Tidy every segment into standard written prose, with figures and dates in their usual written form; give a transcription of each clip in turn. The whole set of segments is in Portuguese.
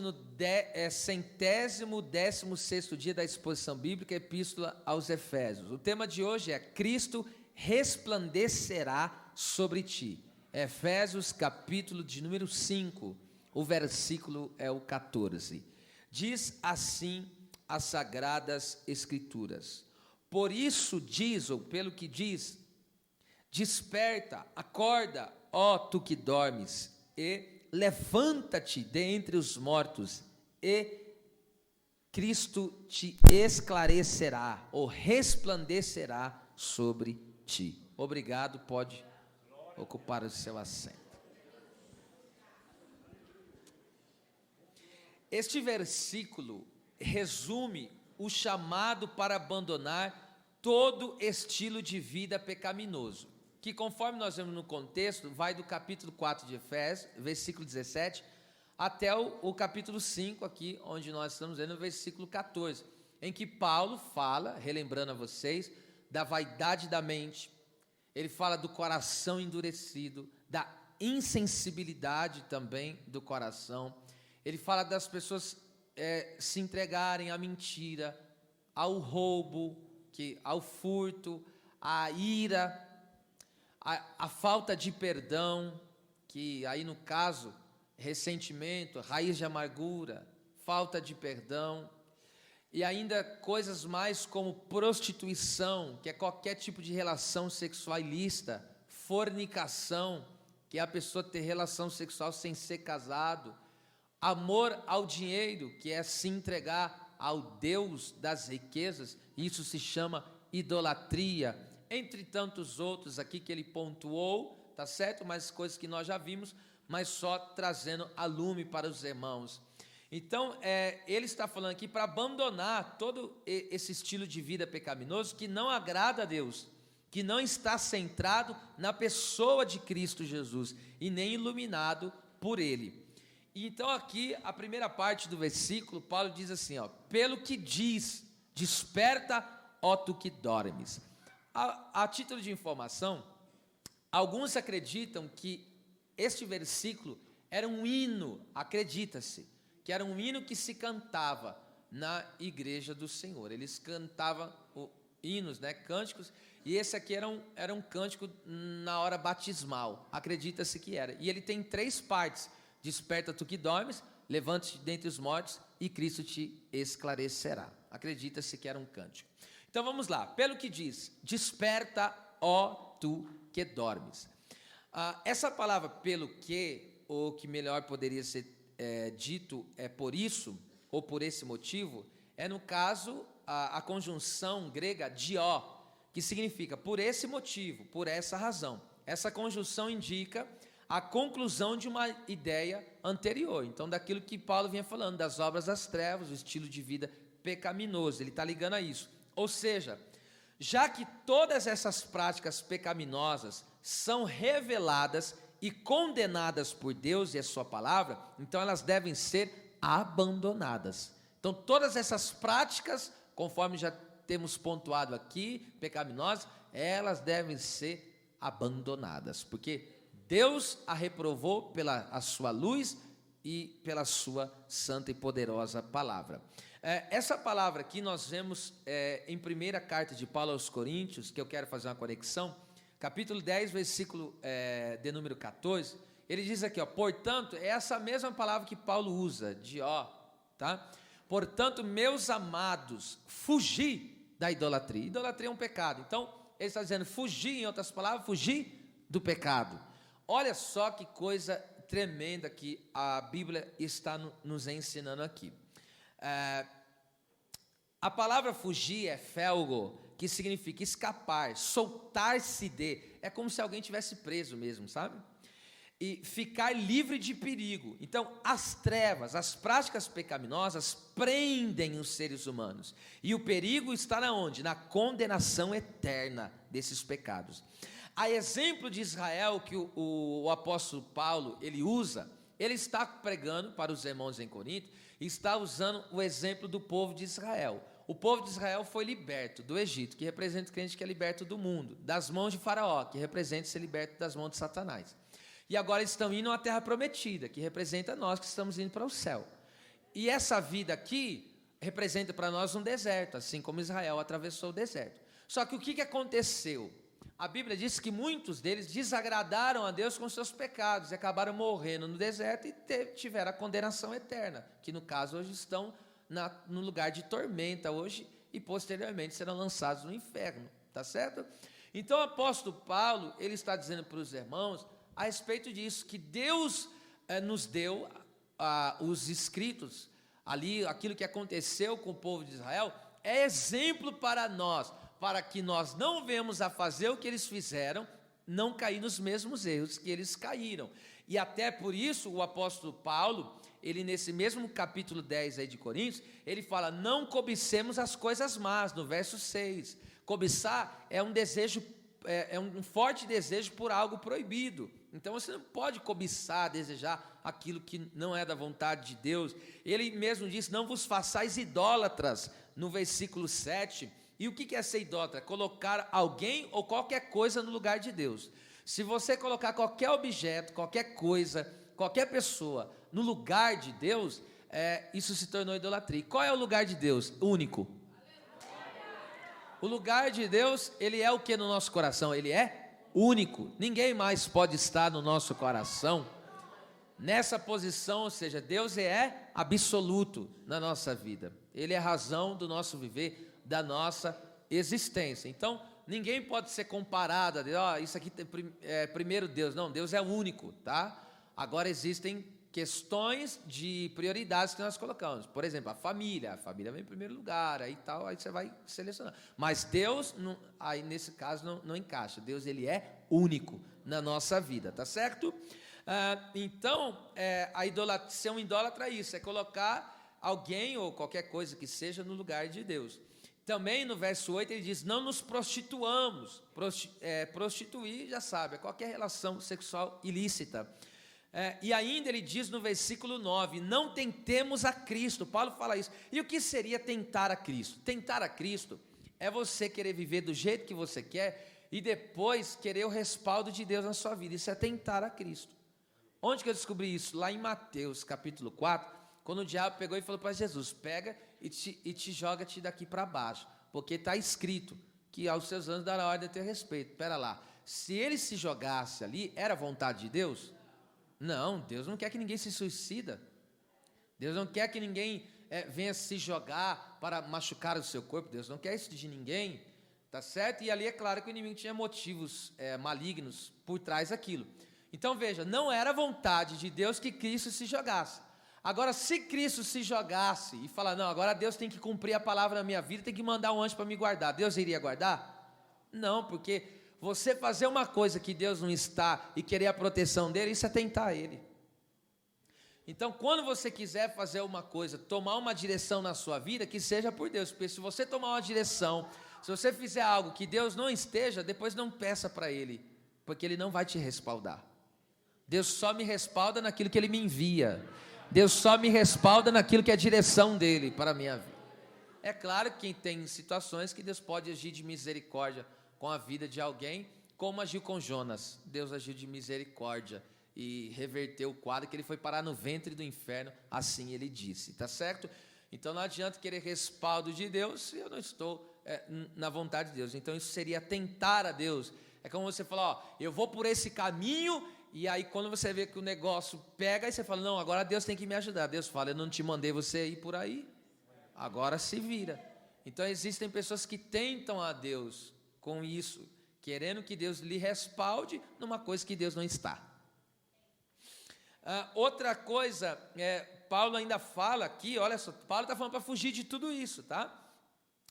No centésimo 16º dia da exposição bíblica, Epístola aos Efésios. O tema de hoje é Cristo resplandecerá sobre ti. Efésios, capítulo de número 5, o versículo é o 14. Diz assim as Sagradas Escrituras: por isso diz, ou pelo que diz, desperta, acorda, ó tu que dormes, e levanta-te dentre os mortos, e Cristo te esclarecerá, ou resplandecerá sobre ti. Obrigado, pode ocupar o seu assento. Este versículo resume o chamado para abandonar todo estilo de vida pecaminoso, que, conforme nós vemos no contexto, vai do capítulo 4 de Efésios, versículo 17, até o capítulo 5, aqui, onde nós estamos vendo, no versículo 14, em que Paulo fala, relembrando a vocês, da vaidade da mente, ele fala do coração endurecido, da insensibilidade também do coração, ele fala das pessoas se entregarem à mentira, ao roubo, ao furto, à ira, a falta de perdão, que aí no caso, ressentimento, raiz de amargura, falta de perdão, e ainda coisas mais como prostituição, que é qualquer tipo de relação sexual ilícita, fornicação, que é a pessoa ter relação sexual sem ser casado, amor ao dinheiro, que é se entregar ao Deus das riquezas, isso se chama idolatria, entre tantos outros aqui que ele pontuou, tá certo? Mas coisas que nós já vimos, mas só trazendo a lume para os irmãos. Então, ele está falando aqui para abandonar todo esse estilo de vida pecaminoso que não agrada a Deus, que não está centrado na pessoa de Cristo Jesus e nem iluminado por Ele. Então, aqui, a primeira parte do versículo, Paulo diz assim, ó, pelo que diz, desperta, ó tu que dormes. A título de informação, alguns acreditam que este versículo era um hino, acredita-se, que era um hino que se cantava na igreja do Senhor. Eles cantavam hinos, cânticos, e esse aqui era um cântico na hora batismal, acredita-se que era. E ele tem 3 partes: desperta tu que dormes, levante-te dentre os mortos, e Cristo te esclarecerá. Acredita-se que era um cântico. Então vamos lá, pelo que diz, desperta, ó tu que dormes. Essa palavra pelo que, ou que melhor poderia ser dito por isso, ou por esse motivo, é no caso a conjunção grega dió, que significa por esse motivo, por essa razão. Essa conjunção indica a conclusão de uma ideia anterior, então daquilo que Paulo vinha falando, das obras das trevas, o estilo de vida pecaminoso, ele está ligando a isso. Ou seja, já que todas essas práticas pecaminosas são reveladas e condenadas por Deus e a sua palavra, então elas devem ser abandonadas. Então todas essas práticas, conforme já temos pontuado aqui, pecaminosas, elas devem ser abandonadas, porque Deus a reprovou pela a sua luz e pela sua santa e poderosa palavra. Essa palavra aqui nós vemos em primeira carta de Paulo aos Coríntios, que eu quero fazer uma conexão, capítulo 10, versículo de número 14, ele diz aqui, ó, portanto, é essa mesma palavra que Paulo usa, dió, tá? Portanto, meus amados, fugi da idolatria. Idolatria é um pecado, então ele está dizendo fugir, em outras palavras, fugir do pecado. Olha só que coisa tremenda que a Bíblia está nos ensinando aqui. A palavra fugir é felgo, que significa escapar, soltar-se de, é como se alguém tivesse preso mesmo, sabe? E ficar livre de perigo. Então, as trevas, as práticas pecaminosas prendem os seres humanos, e o perigo está na onde? Na condenação eterna desses pecados. A exemplo de Israel que o apóstolo Paulo, ele usa, ele está pregando para os irmãos em Corinto, e está usando o exemplo do povo de Israel. O povo de Israel foi liberto do Egito, que representa o crente que é liberto do mundo, das mãos de Faraó, que representa ser liberto das mãos de Satanás. E agora estão indo à terra prometida, que representa nós que estamos indo para o céu. E essa vida aqui representa para nós um deserto, assim como Israel atravessou o deserto. Só que o que aconteceu? A Bíblia diz que muitos deles desagradaram a Deus com seus pecados e acabaram morrendo no deserto e tiveram a condenação eterna, que no caso hoje estão no lugar de tormenta hoje e posteriormente serão lançados no inferno, tá certo? Então o apóstolo Paulo, ele está dizendo para os irmãos a respeito disso, que Deus nos deu os escritos ali, aquilo que aconteceu com o povo de Israel, é exemplo para nós, para que nós não venhamos a fazer o que eles fizeram, não cair nos mesmos erros que eles caíram. E até por isso o apóstolo Paulo, ele nesse mesmo capítulo 10 aí de Coríntios, ele fala, não cobicemos as coisas más, no verso 6. Cobiçar é um desejo, é um forte desejo por algo proibido. Então você não pode cobiçar, desejar aquilo que não é da vontade de Deus. Ele mesmo diz, não vos façais idólatras, no versículo 7. E o que é ser idólatra? Colocar alguém ou qualquer coisa no lugar de Deus. Se você colocar qualquer objeto, qualquer coisa, qualquer pessoa no lugar de Deus, isso se tornou idolatria. E qual é o lugar de Deus? Único. O lugar de Deus, ele é o que no nosso coração? Ele é único. Ninguém mais pode estar no nosso coração nessa posição, ou seja, Deus é absoluto na nossa vida. Ele é a razão do nosso viver, da nossa existência. Então, ninguém pode ser comparado a Deus, isso aqui é primeiro Deus. Não, Deus é único, tá? Agora existem questões de prioridades que nós colocamos. Por exemplo, a família vem em primeiro lugar, aí tal, aí você vai selecionar. Mas Deus, aí nesse caso não encaixa. Deus, ele é único na nossa vida, tá certo? Então, ser um idólatra é isso, é colocar alguém ou qualquer coisa que seja no lugar de Deus. Também no verso 8 ele diz, não nos prostituamos. Prostituir, já sabe, é qualquer relação sexual ilícita. E ainda ele diz no versículo 9, não tentemos a Cristo. Paulo fala isso. E o que seria tentar a Cristo? Tentar a Cristo é você querer viver do jeito que você quer e depois querer o respaldo de Deus na sua vida. Isso é tentar a Cristo. Onde que eu descobri isso? Lá em Mateus capítulo 4, quando o diabo pegou e falou para Jesus, pega e te joga-te daqui para baixo, porque está escrito que aos seus anos dará ordem a teu respeito. Espera lá, se ele se jogasse ali, era vontade de Deus? Não, Deus não quer que ninguém se suicida. Deus não quer que ninguém venha se jogar para machucar o seu corpo. Deus não quer isso de ninguém, tá certo? E ali é claro que o inimigo tinha motivos malignos por trás daquilo. Então veja, não era vontade de Deus que Cristo se jogasse. Agora, se Cristo se jogasse e falar, não, agora Deus tem que cumprir a palavra na minha vida, tem que mandar um anjo para me guardar, Deus iria guardar? Não, porque você fazer uma coisa que Deus não está e querer a proteção dele, isso é tentar ele. Então, quando você quiser fazer uma coisa, tomar uma direção na sua vida, que seja por Deus, porque se você tomar uma direção, se você fizer algo que Deus não esteja, depois não peça para ele, porque ele não vai te respaldar. Deus só me respalda naquilo que ele me envia. Deus só me respalda naquilo que é a direção dele para a minha vida. É claro que tem situações que Deus pode agir de misericórdia com a vida de alguém, como agiu com Jonas. Deus agiu de misericórdia e reverteu o quadro, que ele foi parar no ventre do inferno, assim ele disse, tá certo? Então não adianta querer respaldo de Deus se eu não estou na vontade de Deus. Então isso seria tentar a Deus. É como você falar, eu vou por esse caminho, e aí quando você vê que o negócio pega, aí você fala, não, agora Deus tem que me ajudar. Deus fala, eu não te mandei você ir por aí, agora se vira. Então existem pessoas que tentam a Deus com isso, querendo que Deus lhe respalde numa coisa que Deus não está. Outra coisa, Paulo ainda fala aqui, olha só, Paulo está falando para fugir de tudo isso, tá?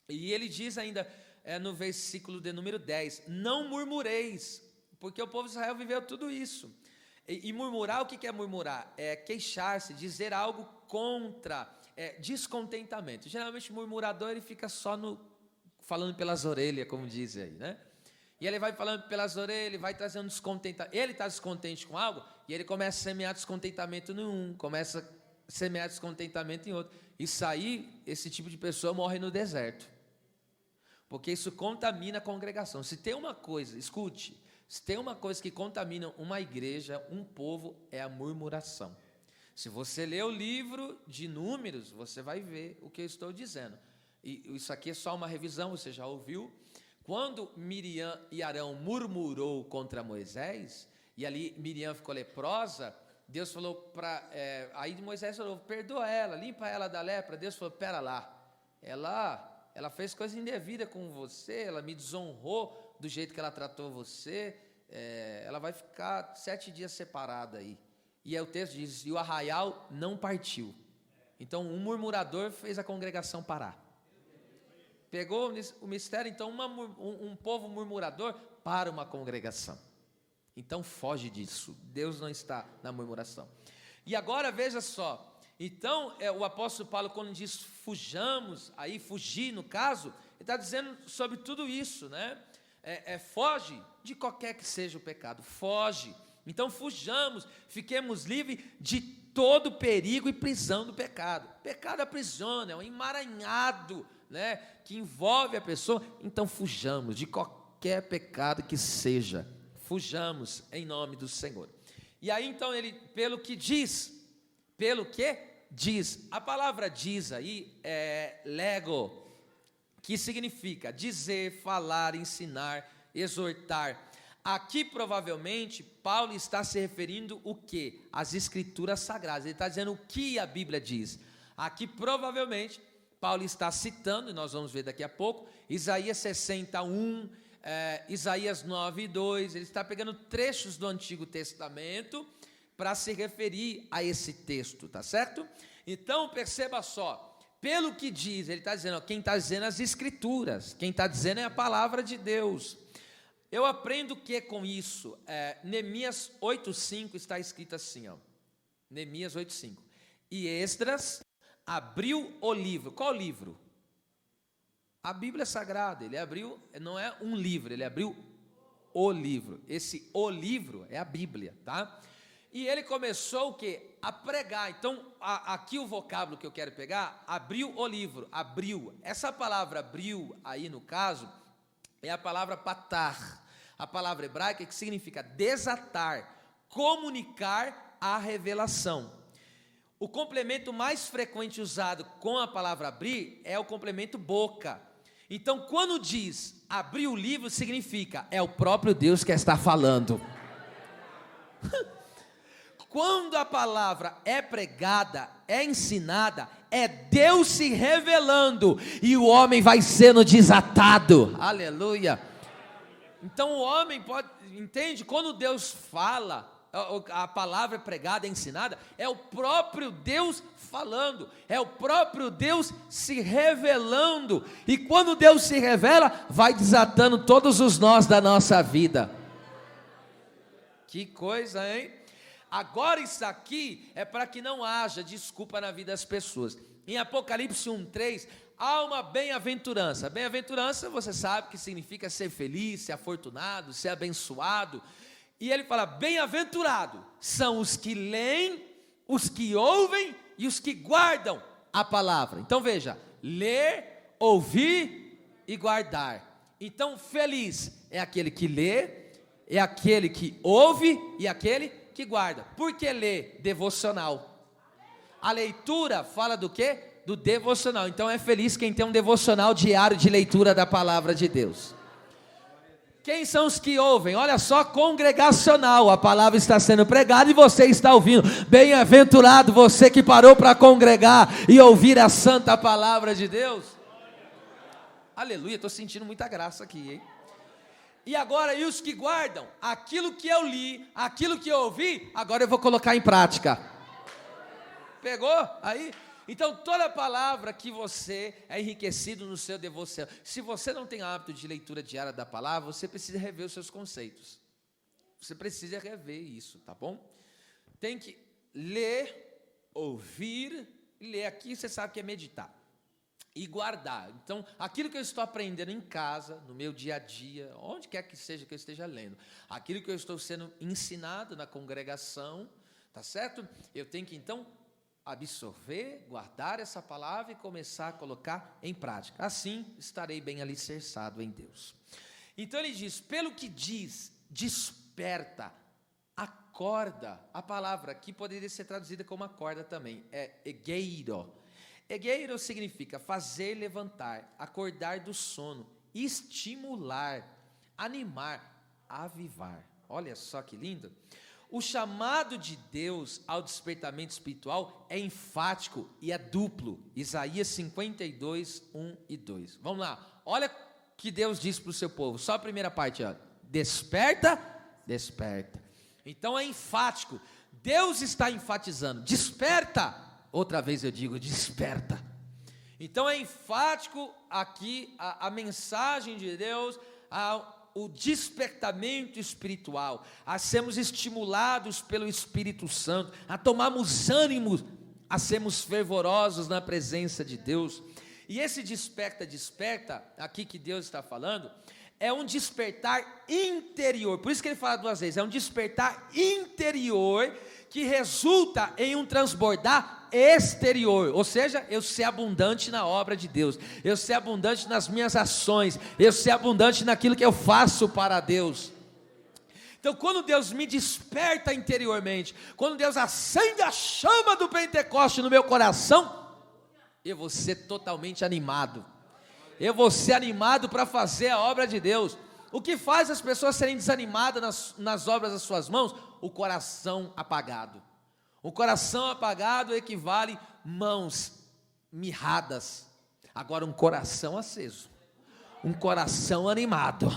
E ele diz ainda no versículo de número 10, não murmureis, porque o povo de Israel viveu tudo isso. E murmurar, o que é murmurar? É queixar-se, dizer algo contra, descontentamento. Geralmente o murmurador ele fica só falando pelas orelhas, como dizem aí, né? E ele vai falando pelas orelhas, vai trazendo descontentamento. Ele está descontente com algo, e ele começa a semear descontentamento em um, começa a semear descontentamento em outro. Isso aí, esse tipo de pessoa morre no deserto. Porque isso contamina a congregação. Se tem uma coisa, escute, se tem uma coisa que contamina uma igreja, um povo, é a murmuração. Se você ler o livro de Números, você vai ver o que eu estou dizendo. E isso aqui é só uma revisão, você já ouviu. Quando Miriam e Arão murmurou contra Moisés, e ali Miriam ficou leprosa, Deus falou para... aí Moisés falou, perdoa ela, limpa ela da lepra. Deus falou, pera lá, ela fez coisa indevida com você, ela me desonrou do jeito que ela tratou você, ela vai ficar 7 dias separada aí. E aí o texto diz, e o arraial não partiu. Então um murmurador fez a congregação parar. Pegou o mistério, então um povo murmurador para uma congregação. Então foge disso, Deus não está na murmuração. E agora veja só, então o apóstolo Paulo quando diz fujamos, aí fugir no caso, ele está dizendo sobre tudo isso, né? Foge de qualquer que seja o pecado, foge. Então fujamos, fiquemos livres de todo perigo e prisão do pecado. Pecado aprisiona, é um emaranhado, né, que envolve a pessoa. Então fujamos de qualquer pecado que seja, fujamos em nome do Senhor. E aí então ele, pelo que diz, a palavra diz aí é lego, que significa dizer, falar, ensinar, exortar. Aqui provavelmente Paulo está se referindo o quê? Às escrituras sagradas, ele está dizendo o que a Bíblia diz. Aqui provavelmente Paulo está citando, e nós vamos ver daqui a pouco, Isaías 61, Isaías 9:2, ele está pegando trechos do Antigo Testamento para se referir a esse texto, tá certo? Então perceba só, pelo que diz, ele está dizendo, quem está dizendo as escrituras, quem está dizendo é a palavra de Deus. Eu aprendo o que com isso? Neemias 8:5 está escrito assim, Neemias 8:5, e Esdras abriu o livro. Qual livro? A Bíblia Sagrada. Ele abriu, não é um livro, ele abriu o livro. Esse o livro é a Bíblia, tá? E ele começou o quê? A pregar. Então, aqui o vocábulo que eu quero pegar, abriu o livro, abriu. Essa palavra abriu aí no caso, é a palavra patar, a palavra hebraica que significa desatar, comunicar a revelação. O complemento mais frequente usado com a palavra abrir é o complemento boca. Então, quando diz abrir o livro, significa é o próprio Deus que está falando. Quando a palavra é pregada, é ensinada, é Deus se revelando e o homem vai sendo desatado. Aleluia. Então o homem entende, quando Deus fala, a palavra pregada, ensinada, é o próprio Deus falando, é o próprio Deus se revelando, e quando Deus se revela, vai desatando todos os nós da nossa vida. Que coisa, hein? Agora isso aqui é para que não haja desculpa na vida das pessoas. Em Apocalipse 1:3, há uma bem-aventurança. Bem-aventurança, você sabe que significa ser feliz, ser afortunado, ser abençoado. E ele fala, bem-aventurado são os que leem, os que ouvem e os que guardam a palavra. Então veja, ler, ouvir e guardar. Então feliz é aquele que lê, é aquele que ouve e aquele que guarda. Por que lê? Devocional. A leitura fala do quê? Do devocional. Então é feliz quem tem um devocional diário de leitura da palavra de Deus. Quem são os que ouvem? Olha só, congregacional, a palavra está sendo pregada e você está ouvindo. Bem-aventurado você que parou para congregar e ouvir a santa palavra de Deus. Aleluia, estou sentindo muita graça aqui, hein? E agora, e os que guardam? Aquilo que eu li, aquilo que eu ouvi, agora eu vou colocar em prática. Pegou? Aí? Então, toda palavra que você é enriquecido no seu devocional, se você não tem hábito de leitura diária da palavra, você precisa rever os seus conceitos. Você precisa rever isso, tá bom? Tem que ler, ouvir, ler aqui, você sabe que é meditar. E guardar. Então, aquilo que eu estou aprendendo em casa, no meu dia a dia, onde quer que seja que eu esteja lendo, aquilo que eu estou sendo ensinado na congregação, tá certo? Eu tenho que, então, absorver, guardar essa palavra e começar a colocar em prática. Assim estarei bem alicerçado em Deus. Então ele diz, pelo que diz, desperta a corda. A palavra aqui poderia ser traduzida como uma corda também. É egeiro. Egeiro significa fazer levantar, acordar do sono, estimular, animar, avivar. Olha só que lindo. O chamado de Deus ao despertamento espiritual é enfático e é duplo. Isaías 52, 1 e 2. Vamos lá. Olha o que Deus diz para o seu povo. Só a primeira parte, ó. Desperta, desperta. Então é enfático. Deus está enfatizando. Desperta. Outra vez eu digo, desperta. Então é enfático aqui a mensagem de Deus, o despertamento espiritual, a sermos estimulados pelo Espírito Santo, a tomarmos ânimo, a sermos fervorosos na presença de Deus. E esse desperta, aqui que Deus está falando, é um despertar interior. Por isso que ele fala duas vezes, é um despertar interior que resulta em um transbordar exterior, ou seja, eu ser abundante na obra de Deus, eu ser abundante nas minhas ações, eu ser abundante naquilo que eu faço para Deus. Então, quando Deus me desperta interiormente, quando Deus acende a chama do Pentecoste no meu coração, eu vou ser totalmente animado, eu vou ser animado para fazer a obra de Deus. O que faz as pessoas serem desanimadas nas obras das suas mãos? O coração apagado. O coração apagado equivale mãos mirradas. Agora um coração aceso, um coração animado,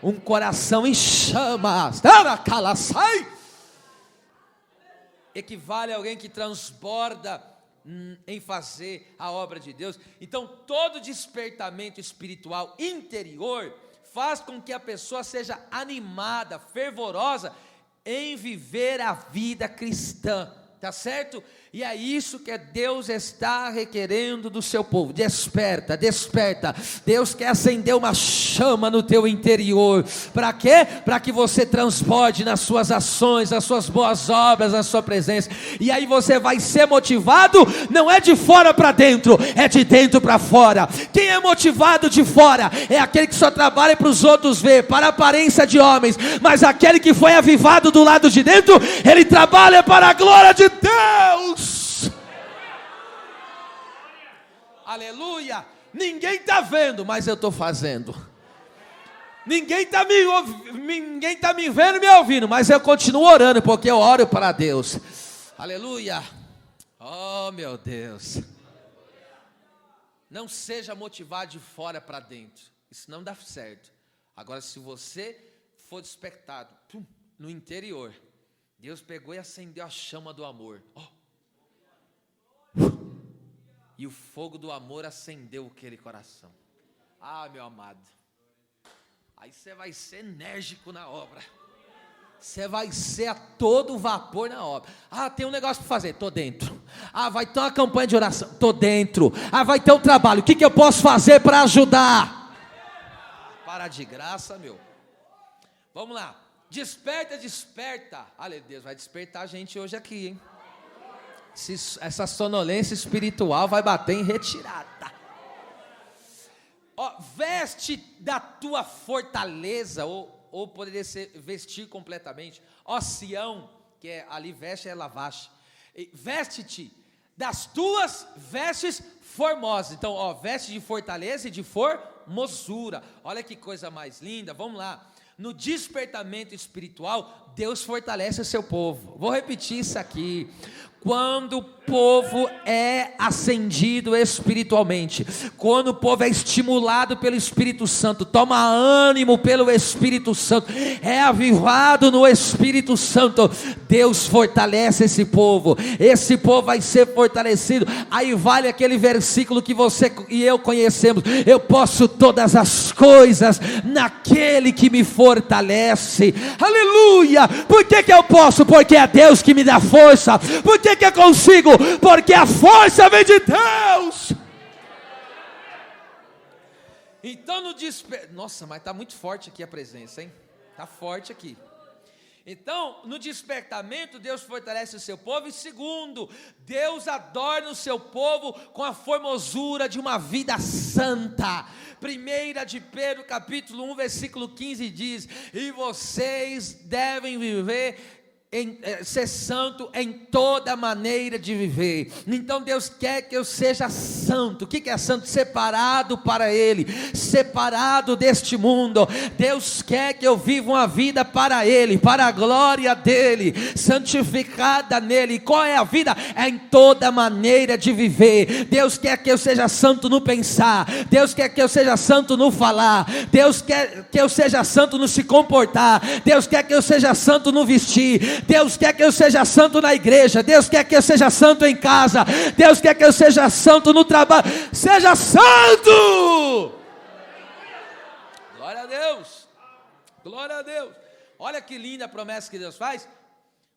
um coração em chamas, equivale a alguém que transborda em fazer a obra de Deus. Então todo despertamento espiritual interior faz com que a pessoa seja animada, fervorosa em viver a vida cristã, tá certo? E é isso que Deus está requerendo do seu povo. Desperta, desperta. Deus quer acender uma chama no teu interior. Para quê? Para que você transborde nas suas ações, nas suas boas obras, na sua presença. E aí você vai ser motivado, não é de fora para dentro, é de dentro para fora. Quem é motivado de fora é aquele que só trabalha para os outros ver, para a aparência de homens. Mas aquele que foi avivado do lado de dentro, ele trabalha para a glória de Deus. Aleluia. Ninguém está vendo, mas eu estou fazendo. Ninguém está me vendo e me ouvindo, mas eu continuo orando, porque eu oro para Deus. Aleluia. Oh meu Deus. Não seja motivado de fora para dentro, isso não dá certo. Agora, se você for despertado no interior, Deus pegou e acendeu a chama do amor. E o fogo do amor acendeu aquele coração. Ah, meu amado, aí você vai ser enérgico na obra. Você vai ser a todo vapor na obra. Ah, tem um negócio para fazer, estou dentro. Ah, vai ter uma campanha de oração, estou dentro. Ah, vai ter um trabalho, o que eu posso fazer para ajudar? Para de graça, meu. Vamos lá. Desperta, desperta. Aleluia, Deus vai despertar a gente hoje aqui, hein? Essa sonolência espiritual vai bater em retirada. Veste da tua fortaleza, ou poderia ser vestir completamente. Sião, que é ali veste é lavaste. Veste-te das tuas vestes formosas. Então, veste de fortaleza e de formosura. Olha que coisa mais linda. Vamos lá. No despertamento espiritual, Deus fortalece o seu povo. Vou repetir isso aqui. Quando o povo é acendido espiritualmente, quando o povo é estimulado pelo Espírito Santo, toma ânimo pelo Espírito Santo, é avivado no Espírito Santo, Deus fortalece esse povo vai ser fortalecido. Aí vale aquele versículo que você e eu conhecemos: eu posso todas as coisas naquele que me fortalece. Aleluia! Por que eu posso? Porque é Deus que me dá força. Por que eu consigo? Porque a força vem de Deus. Então nossa, mas está muito forte aqui a presença, hein? Está forte aqui. Então, no despertamento, Deus fortalece o seu povo. E segundo, Deus adorna o seu povo com a formosura de uma vida santa. 1 de Pedro capítulo 1 versículo 15 diz: e vocês devem viver ser santo em toda maneira de viver. Então Deus quer que eu seja santo. O que é santo? Separado para Ele, separado deste mundo. Deus quer que eu viva uma vida para Ele, para a glória dEle, santificada nele. Qual é a vida? É em toda maneira de viver. Deus quer que eu seja santo no pensar, Deus quer que eu seja santo no falar, Deus quer que eu seja santo no se comportar, Deus quer que eu seja santo no vestir, Deus quer que eu seja santo na igreja, Deus quer que eu seja santo em casa, Deus quer que eu seja santo no trabalho. Seja santo! Glória a Deus, glória a Deus. Olha que linda a promessa que Deus faz,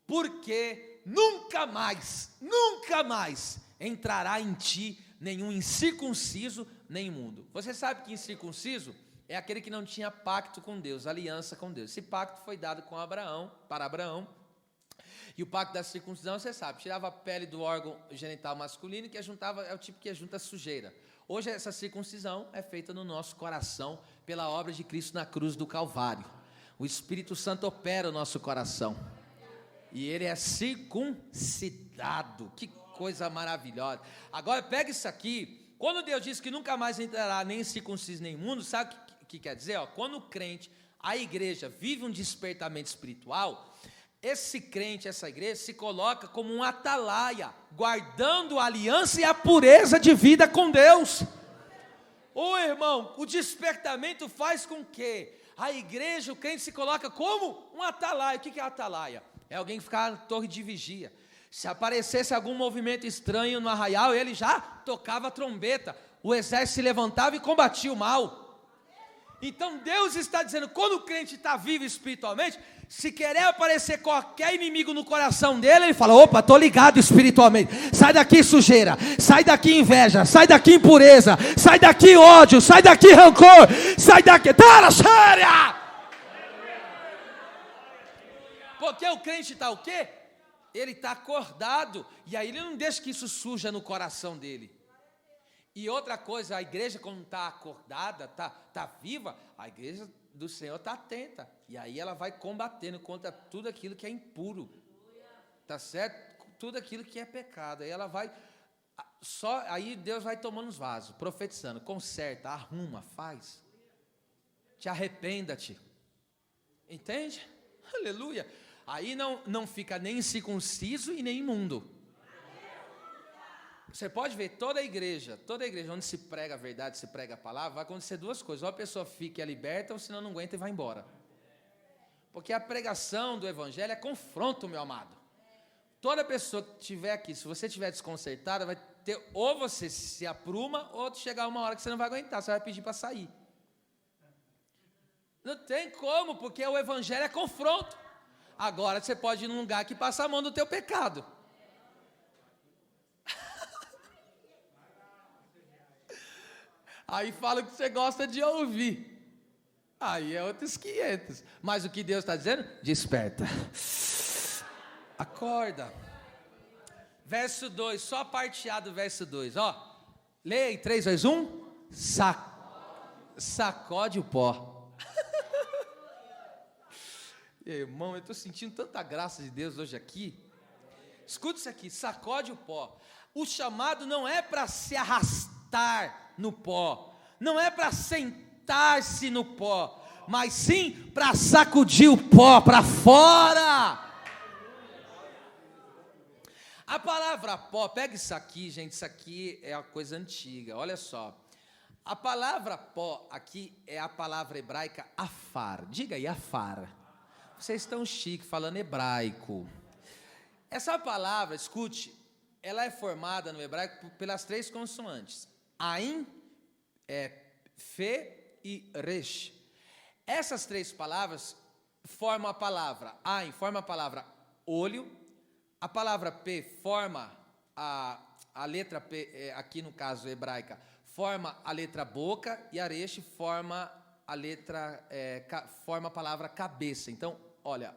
porque nunca mais entrará em ti nenhum incircunciso nem imundo. Você sabe que incircunciso é aquele que não tinha pacto com Deus, aliança com Deus. Esse pacto foi dado com Abraão, para Abraão. E o pacto da circuncisão, você sabe, tirava a pele do órgão genital masculino, que juntava, é o tipo que junta sujeira. Hoje essa circuncisão é feita no nosso coração, pela obra de Cristo na cruz do Calvário. O Espírito Santo opera o nosso coração, e ele é circuncidado. Que coisa maravilhosa. Agora pega isso aqui. Quando Deus diz que nunca mais entrará nem circunciso nem imundo, sabe o que quer dizer? Quando o crente, a igreja, vive um despertamento espiritual, esse crente, essa igreja, se coloca como um atalaia, guardando a aliança e a pureza de vida com Deus. Ô irmão, o despertamento faz com que a igreja, o crente se coloca como um atalaia. O que é atalaia? É alguém que fica na torre de vigia. Se aparecesse algum movimento estranho no arraial, ele já tocava a trombeta, o exército se levantava e combatia o mal. Então Deus está dizendo, quando o crente está vivo espiritualmente, se querer aparecer qualquer inimigo no coração dele, ele fala, opa, estou ligado espiritualmente, sai daqui sujeira, sai daqui inveja, sai daqui impureza, sai daqui ódio, sai daqui rancor, sai daqui, porque o crente está o quê? Ele está acordado, e aí ele não deixa que isso suja no coração dele. E outra coisa, a igreja quando está acordada, está viva, a igreja do Senhor está atenta, e aí ela vai combatendo contra tudo aquilo que é impuro, tá certo? Tudo aquilo que é pecado, aí ela vai, aí Deus vai tomando os vasos, profetizando, conserta, arruma, faz, te arrependa-te, entende? Aleluia. Aí não fica nem incircunciso e nem imundo. Você pode ver, toda a igreja onde se prega a verdade, se prega a palavra, vai acontecer duas coisas, ou a pessoa fica liberta, ou senão não aguenta e vai embora. Porque a pregação do evangelho é confronto, meu amado. Toda pessoa que estiver aqui, se você estiver desconcertada, vai ter, ou você se apruma, ou chegar uma hora que você não vai aguentar, você vai pedir para sair. Não tem como, porque o evangelho é confronto. Agora você pode ir num lugar que passa a mão do teu pecado. Aí fala o que você gosta de ouvir. Aí é outros 500. Mas o que Deus está dizendo? Desperta. Acorda. Verso 2, só a parte A do verso 2. Leia aí, 3, 2, 1. Sacode o pó. Irmão, eu estou sentindo tanta graça de Deus hoje aqui. Escuta isso aqui, sacode o pó. O chamado não é para se arrastar no pó, não é para sentar-se no pó, mas sim para sacudir o pó para fora. A palavra pó, pega isso aqui, gente, isso aqui é uma coisa antiga, olha só. A palavra pó aqui é a palavra hebraica afar. Diga aí, afar. Vocês estão chiques falando hebraico. Essa palavra, escute, ela é formada no hebraico pelas 3 consoantes. Ain, Fe e Resh. Essas 3 palavras formam a palavra Ain, forma a palavra olho, a palavra P forma a letra P, aqui no caso hebraica, forma a letra boca, e a Resh forma a letra, forma a palavra cabeça. Então, olha,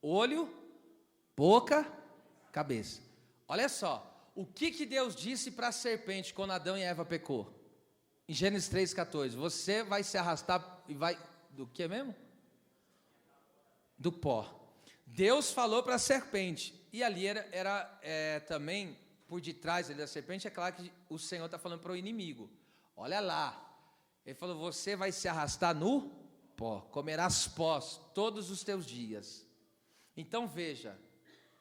olho, boca, cabeça. Olha só. O que Deus disse para a serpente quando Adão e Eva pecou? Em Gênesis 3,14. Você vai se arrastar e vai... Do que mesmo? Do pó. Deus falou para a serpente, e ali era também, por detrás da serpente, é claro que o Senhor está falando para o inimigo, olha lá, ele falou, você vai se arrastar no pó, comerás pós todos os teus dias. Então veja,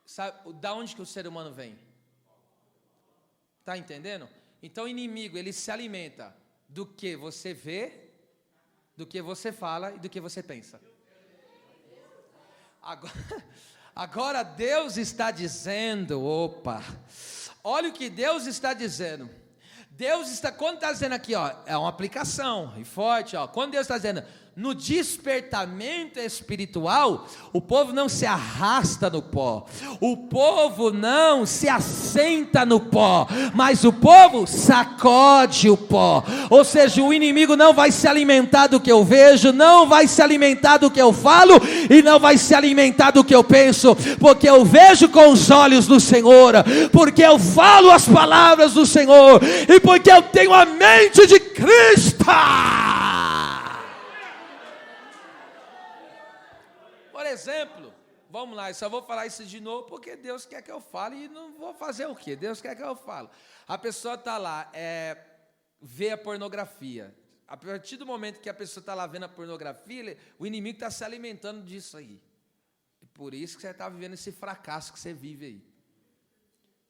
sabe, da onde que o ser humano vem? Está entendendo? Então o inimigo, ele se alimenta do que você vê, do que você fala e do que você pensa. Agora Deus está dizendo, olha o que Deus está dizendo. Quando está dizendo aqui, é uma aplicação, e forte, quando Deus está dizendo, no despertamento espiritual, o povo não se arrasta no pó, o povo não se assenta no pó, mas o povo sacode o pó, ou seja, o inimigo não vai se alimentar do que eu vejo, não vai se alimentar do que eu falo, e não vai se alimentar do que eu penso, porque eu vejo com os olhos do Senhor, porque eu falo as palavras do Senhor, e porque eu tenho a mente de Cristo. Por exemplo, vamos lá, eu só vou falar isso de novo porque Deus quer que eu fale e não vou fazer o quê? Deus quer que eu fale. A pessoa está lá, vê a pornografia. A partir do momento que a pessoa está lá vendo a pornografia, o inimigo está se alimentando disso aí. E por isso que você está vivendo esse fracasso que você vive aí.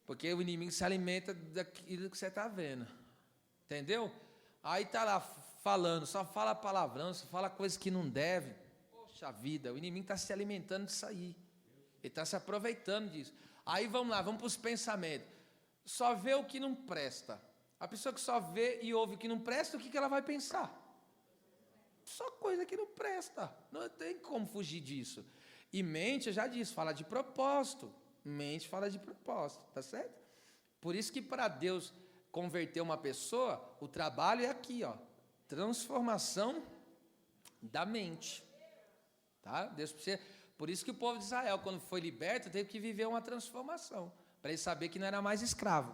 Porque o inimigo se alimenta daquilo que você está vendo. Entendeu? Aí está lá falando, só fala palavrão, só fala coisa que não deve. Poxa vida, o inimigo está se alimentando disso aí. Ele está se aproveitando disso. Aí vamos lá, vamos para os pensamentos. Só vê o que não presta. A pessoa que só vê e ouve o que não presta, o que ela vai pensar? Só coisa que não presta. Não tem como fugir disso. E mente, eu já disse, fala de propósito. Mente fala de propósito, tá certo? Por isso que para Deus converter uma pessoa, o trabalho é aqui, transformação da mente. Tá? Deus precisa, por isso que o povo de Israel, quando foi liberto, teve que viver uma transformação, para ele saber que não era mais escravo.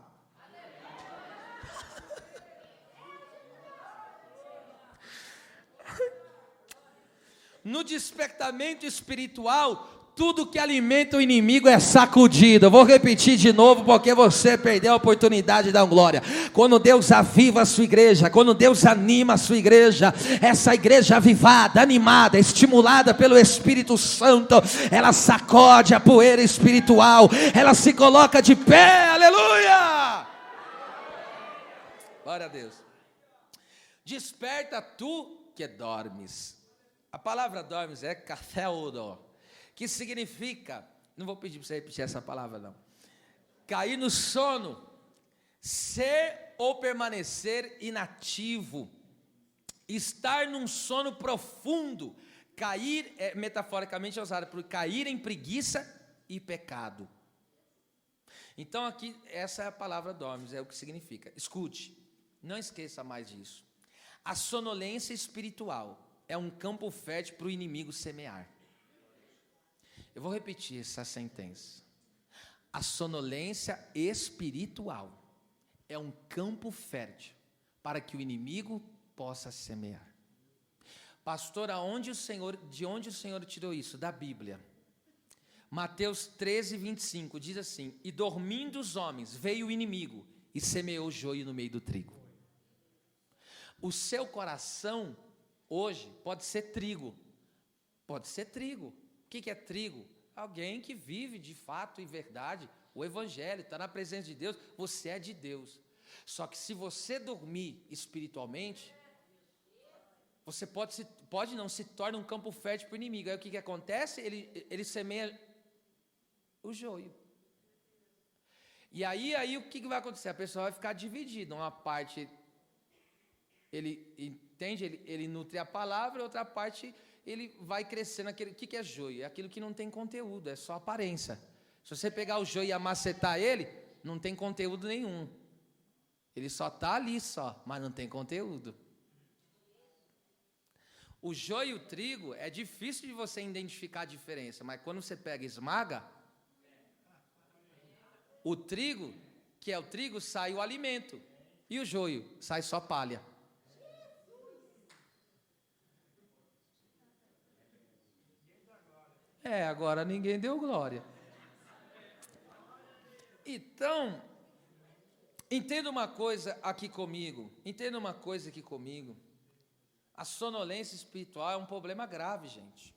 No despertamento espiritual, tudo que alimenta o inimigo é sacudido. Eu vou repetir de novo porque você perdeu a oportunidade de dar glória. Quando Deus aviva a sua igreja, quando Deus anima a sua igreja, essa igreja avivada, animada, estimulada pelo Espírito Santo, ela sacode a poeira espiritual, ela se coloca de pé, aleluia! Glória a Deus. Desperta tu que dormes. A palavra dormes é katheodo, que significa, não vou pedir para você repetir essa palavra não, cair no sono, ser ou permanecer inativo, estar num sono profundo, cair, metaforicamente é usado por cair em preguiça e pecado. Então aqui, essa é a palavra dormes, é o que significa. Escute, não esqueça mais disso. A sonolência espiritual é um campo fértil para o inimigo semear. Eu vou repetir essa sentença. A sonolência espiritual é um campo fértil para que o inimigo possa semear. Pastor, de onde o Senhor tirou isso? Da Bíblia. Mateus 13, 25 diz assim: e dormindo os homens, veio o inimigo e semeou o joio no meio do trigo. O seu coração hoje pode ser trigo. Pode ser trigo. O que é trigo? Alguém que vive de fato e verdade o Evangelho, está na presença de Deus, você é de Deus. Só que se você dormir espiritualmente, você pode não se torna um campo fértil para o inimigo. Aí o que acontece? Ele semeia o joio. E aí o que vai acontecer? A pessoa vai ficar dividida. Uma parte, ele entende, ele nutre a palavra, outra parte ele vai crescendo aquele. O que é joio? É aquilo que não tem conteúdo, é só aparência. Se você pegar o joio e amacetar ele, não tem conteúdo nenhum. Ele só está ali só, mas não tem conteúdo. O joio e o trigo, é difícil de você identificar a diferença, mas quando você pega e esmaga, o trigo, que é o trigo, sai o alimento, e o joio, sai só palha. Agora ninguém deu glória. Então, entenda uma coisa aqui comigo. A sonolência espiritual é um problema grave, gente.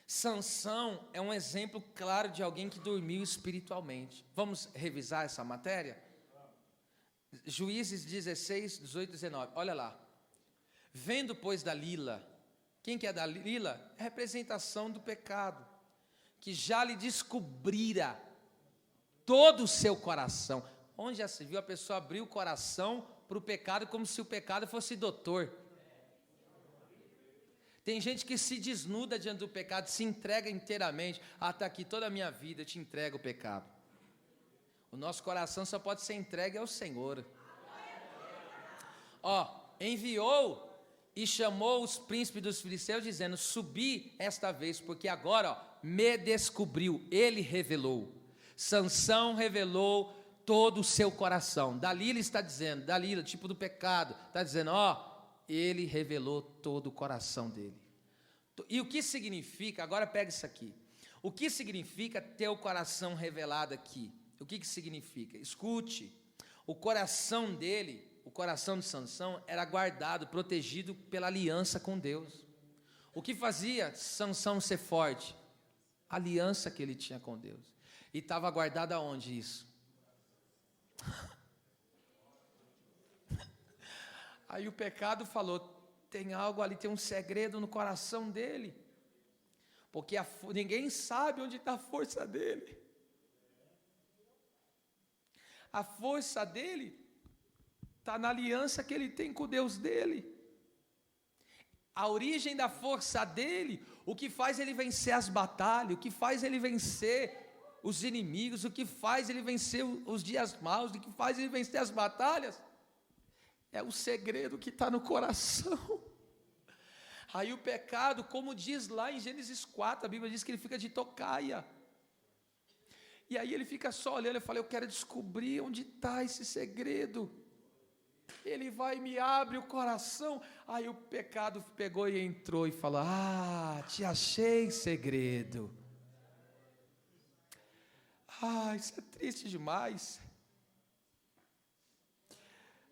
Sansão é um exemplo claro de alguém que dormiu espiritualmente. Vamos revisar essa matéria? Juízes 16, 18 e 19. Olha lá. Vendo, pois, Dalila. Quem que é Dalila? É a representação do pecado, que já lhe descobrira todo o seu coração. Onde já se viu a pessoa abrir o coração para o pecado como se o pecado fosse doutor? Tem gente que se desnuda diante do pecado, se entrega inteiramente. Está aqui toda a minha vida, eu te entrego o pecado. O nosso coração só pode ser entregue ao Senhor. Enviou e chamou os príncipes dos filisteus, dizendo: subi esta vez, porque agora me descobriu. Ele revelou. Sansão revelou todo o seu coração. Dalila está dizendo, Dalila, tipo do pecado, está dizendo, ele revelou todo o coração dele. E o que significa, agora pega isso aqui, o que significa ter o coração revelado aqui? O que significa? Escute, o coração dele, o coração de Sansão era guardado, protegido pela aliança com Deus. O que fazia Sansão ser forte? A aliança que ele tinha com Deus. E estava guardado aonde isso? Aí o pecado falou, tem algo ali, tem um segredo no coração dele, porque ninguém sabe onde está a força dele. A força dele está na aliança que ele tem com o Deus dele. A origem da força dele, o que faz ele vencer as batalhas, o que faz ele vencer os inimigos, o que faz ele vencer os dias maus, o que faz ele vencer as batalhas, é o segredo que está no coração. Aí o pecado, como diz lá em Gênesis 4, a Bíblia diz que ele fica de tocaia. E aí ele fica só olhando, eu falei, eu quero descobrir onde está esse segredo. Ele vai e me abre o coração. Aí o pecado pegou e entrou e falou, te achei segredo. Isso é triste demais.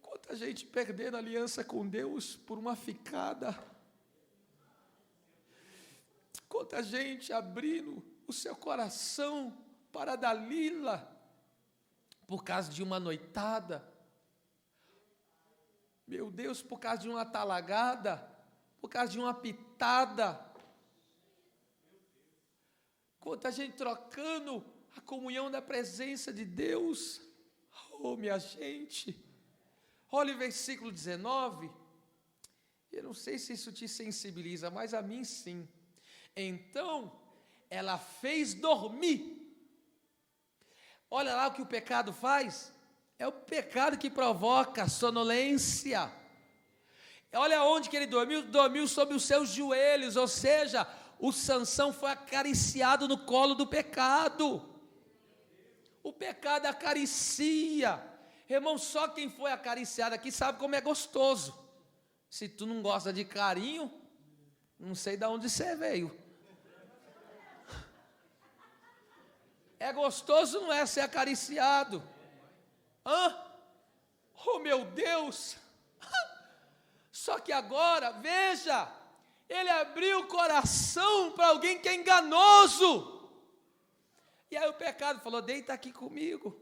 Quanta gente perdendo a aliança com Deus por uma ficada. Quanta gente abrindo o seu coração para Dalila por causa de uma noitada. Meu Deus, por causa de uma talagada, por causa de uma pitada. Quanta gente trocando a comunhão da presença de Deus. Minha gente. Olha o versículo 19. Eu não sei se isso te sensibiliza, mas a mim sim. Então, ela fez dormir. Olha lá o que o pecado faz. É o pecado que provoca sonolência. Olha onde que ele dormiu. Dormiu sobre os seus joelhos. Ou seja, o Sansão foi acariciado no colo do pecado. O pecado acaricia. Irmão, só quem foi acariciado aqui sabe como é gostoso. Se tu não gosta de carinho, não sei de onde você veio. É gostoso, não é, ser acariciado? Meu Deus! Só que agora, veja, ele abriu o coração para alguém que é enganoso. E aí o pecado falou, deita aqui comigo.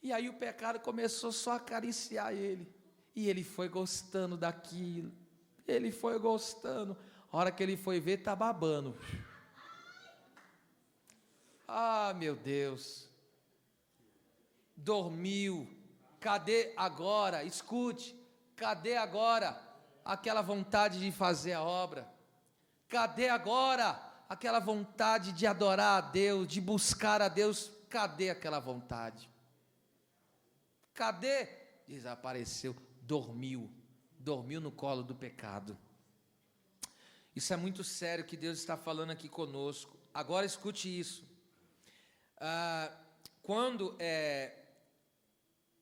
E aí o pecado começou só a acariciar ele. E ele foi gostando daquilo. Ele foi gostando. A hora que ele foi ver, está babando. Meu Deus. Dormiu. Cadê agora? Escute. Cadê agora aquela vontade de fazer a obra? Cadê agora aquela vontade de adorar a Deus, de buscar a Deus? Cadê aquela vontade? Cadê? Desapareceu. Dormiu no colo do pecado. Isso é muito sério que Deus está falando aqui conosco. Agora escute isso. Quando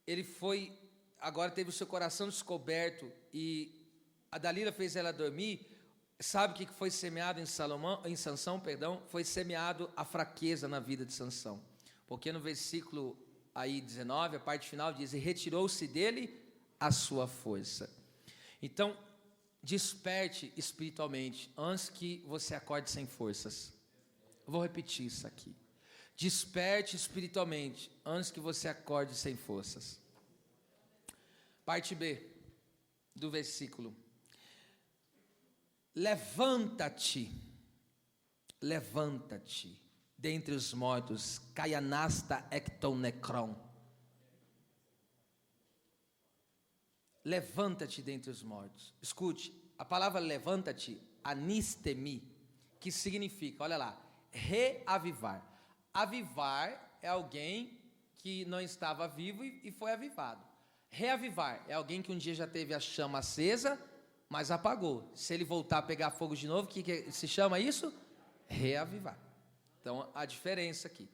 ele foi, agora teve o seu coração descoberto e a Dalila fez ela dormir, Sabe o que foi semeado em Sansão, perdão? Foi semeado a fraqueza na vida de Sansão. Porque no versículo aí 19, a parte final diz: e retirou-se dele a sua força. Então, desperte espiritualmente antes que você acorde sem forças. Eu vou repetir isso aqui. Desperte espiritualmente antes que você acorde sem forças. Parte B do versículo. Levanta-te dentre os mortos, kaianasta ekton necron. Levanta-te dentre os mortos. Escute, a palavra levanta-te, anistemi, que significa, olha lá, reavivar. Avivar é alguém que não estava vivo e foi avivado. Reavivar é alguém que um dia já teve a chama acesa, mas apagou. Se ele voltar a pegar fogo de novo, o que se chama isso? Reavivar. Então, a diferença aqui.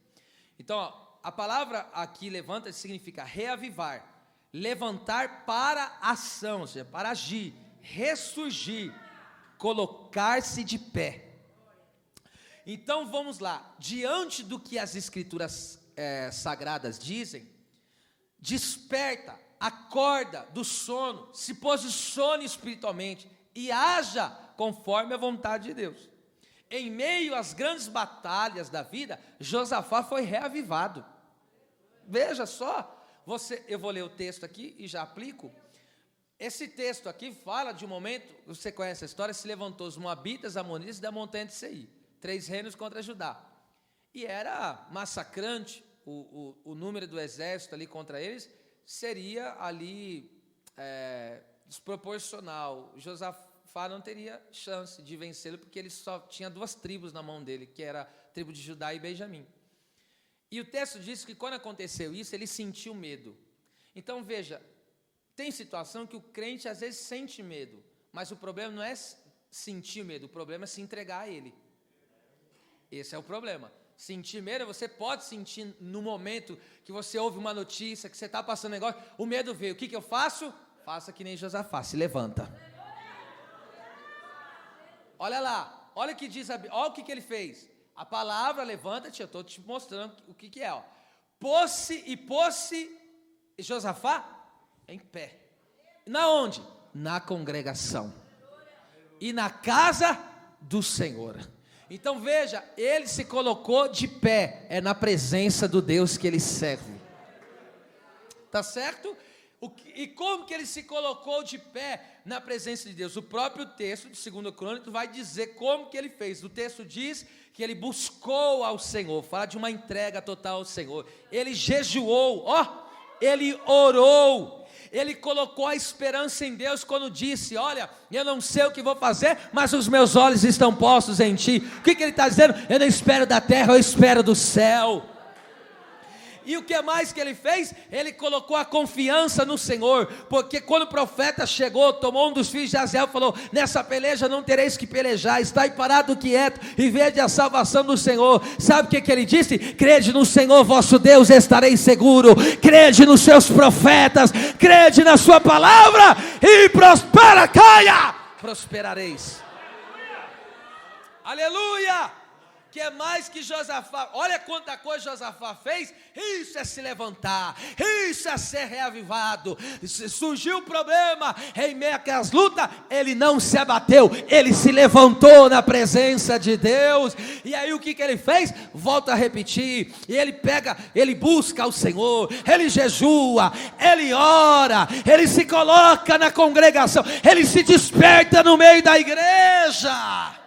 Então, ó, a palavra aqui, levanta, significa reavivar. Levantar para ação, ou seja, para agir, ressurgir, colocar-se de pé. Então, vamos lá. Diante do que as escrituras sagradas dizem, desperta, acorda do sono, se posicione espiritualmente e haja conforme a vontade de Deus. Em meio às grandes batalhas da vida, Josafá foi reavivado. Veja só, eu vou ler o texto aqui e já aplico. Esse texto aqui fala de um momento, você conhece a história, se levantou os moabitas, amonitas da montanha de Seir, 3 reinos contra Judá. E era massacrante, o número do exército ali contra eles seria ali desproporcional. Josafá não teria chance de vencê-lo, porque ele só tinha 2 tribos na mão dele, que era a tribo de Judá e Benjamim. E o texto diz que quando aconteceu isso, ele sentiu medo. Então veja, tem situação que o crente às vezes sente medo, mas o problema não é sentir medo, o problema é se entregar a ele. Esse é o problema. Sentir medo, você pode sentir no momento que você ouve uma notícia, que você está passando um negócio, o medo veio. O que eu faço? Faça que nem Josafá, se levanta. Olha lá, olha o que diz olha o que ele fez. A palavra levanta-te, eu estou te mostrando o que é. Ó. Pôs-se Josafá em pé. Na onde? Na congregação. E na casa do Senhor. Então veja, ele se colocou de pé, é na presença do Deus que ele serve. Tá certo? E como que ele se colocou de pé na presença de Deus? O próprio texto de 2 Crônicas vai dizer como que ele fez. O texto diz que ele buscou ao Senhor, fala de uma entrega total ao Senhor. Ele jejuou, ele orou. Ele colocou a esperança em Deus quando disse: olha, eu não sei o que vou fazer, mas os meus olhos estão postos em ti. O que ele está dizendo? Eu não espero da terra, eu espero do céu. E o que mais que ele fez? Ele colocou a confiança no Senhor, porque quando o profeta chegou, tomou um dos filhos de Azael e falou: nessa peleja não tereis que pelejar, estai parado quieto e vede a salvação do Senhor. Sabe o que ele disse? Crede no Senhor vosso Deus, estareis seguro. Crede nos seus profetas, crede na sua palavra e prospera, caia, prosperareis. Aleluia! Que é mais que Josafá, olha quanta coisa Josafá fez. Isso é se levantar, isso é ser reavivado. Surgiu o problema, em meio às lutas, ele não se abateu, ele se levantou na presença de Deus. E aí o que ele fez? Volta a repetir, e ele busca o Senhor, ele jejua, ele ora, ele se coloca na congregação, ele se desperta no meio da igreja.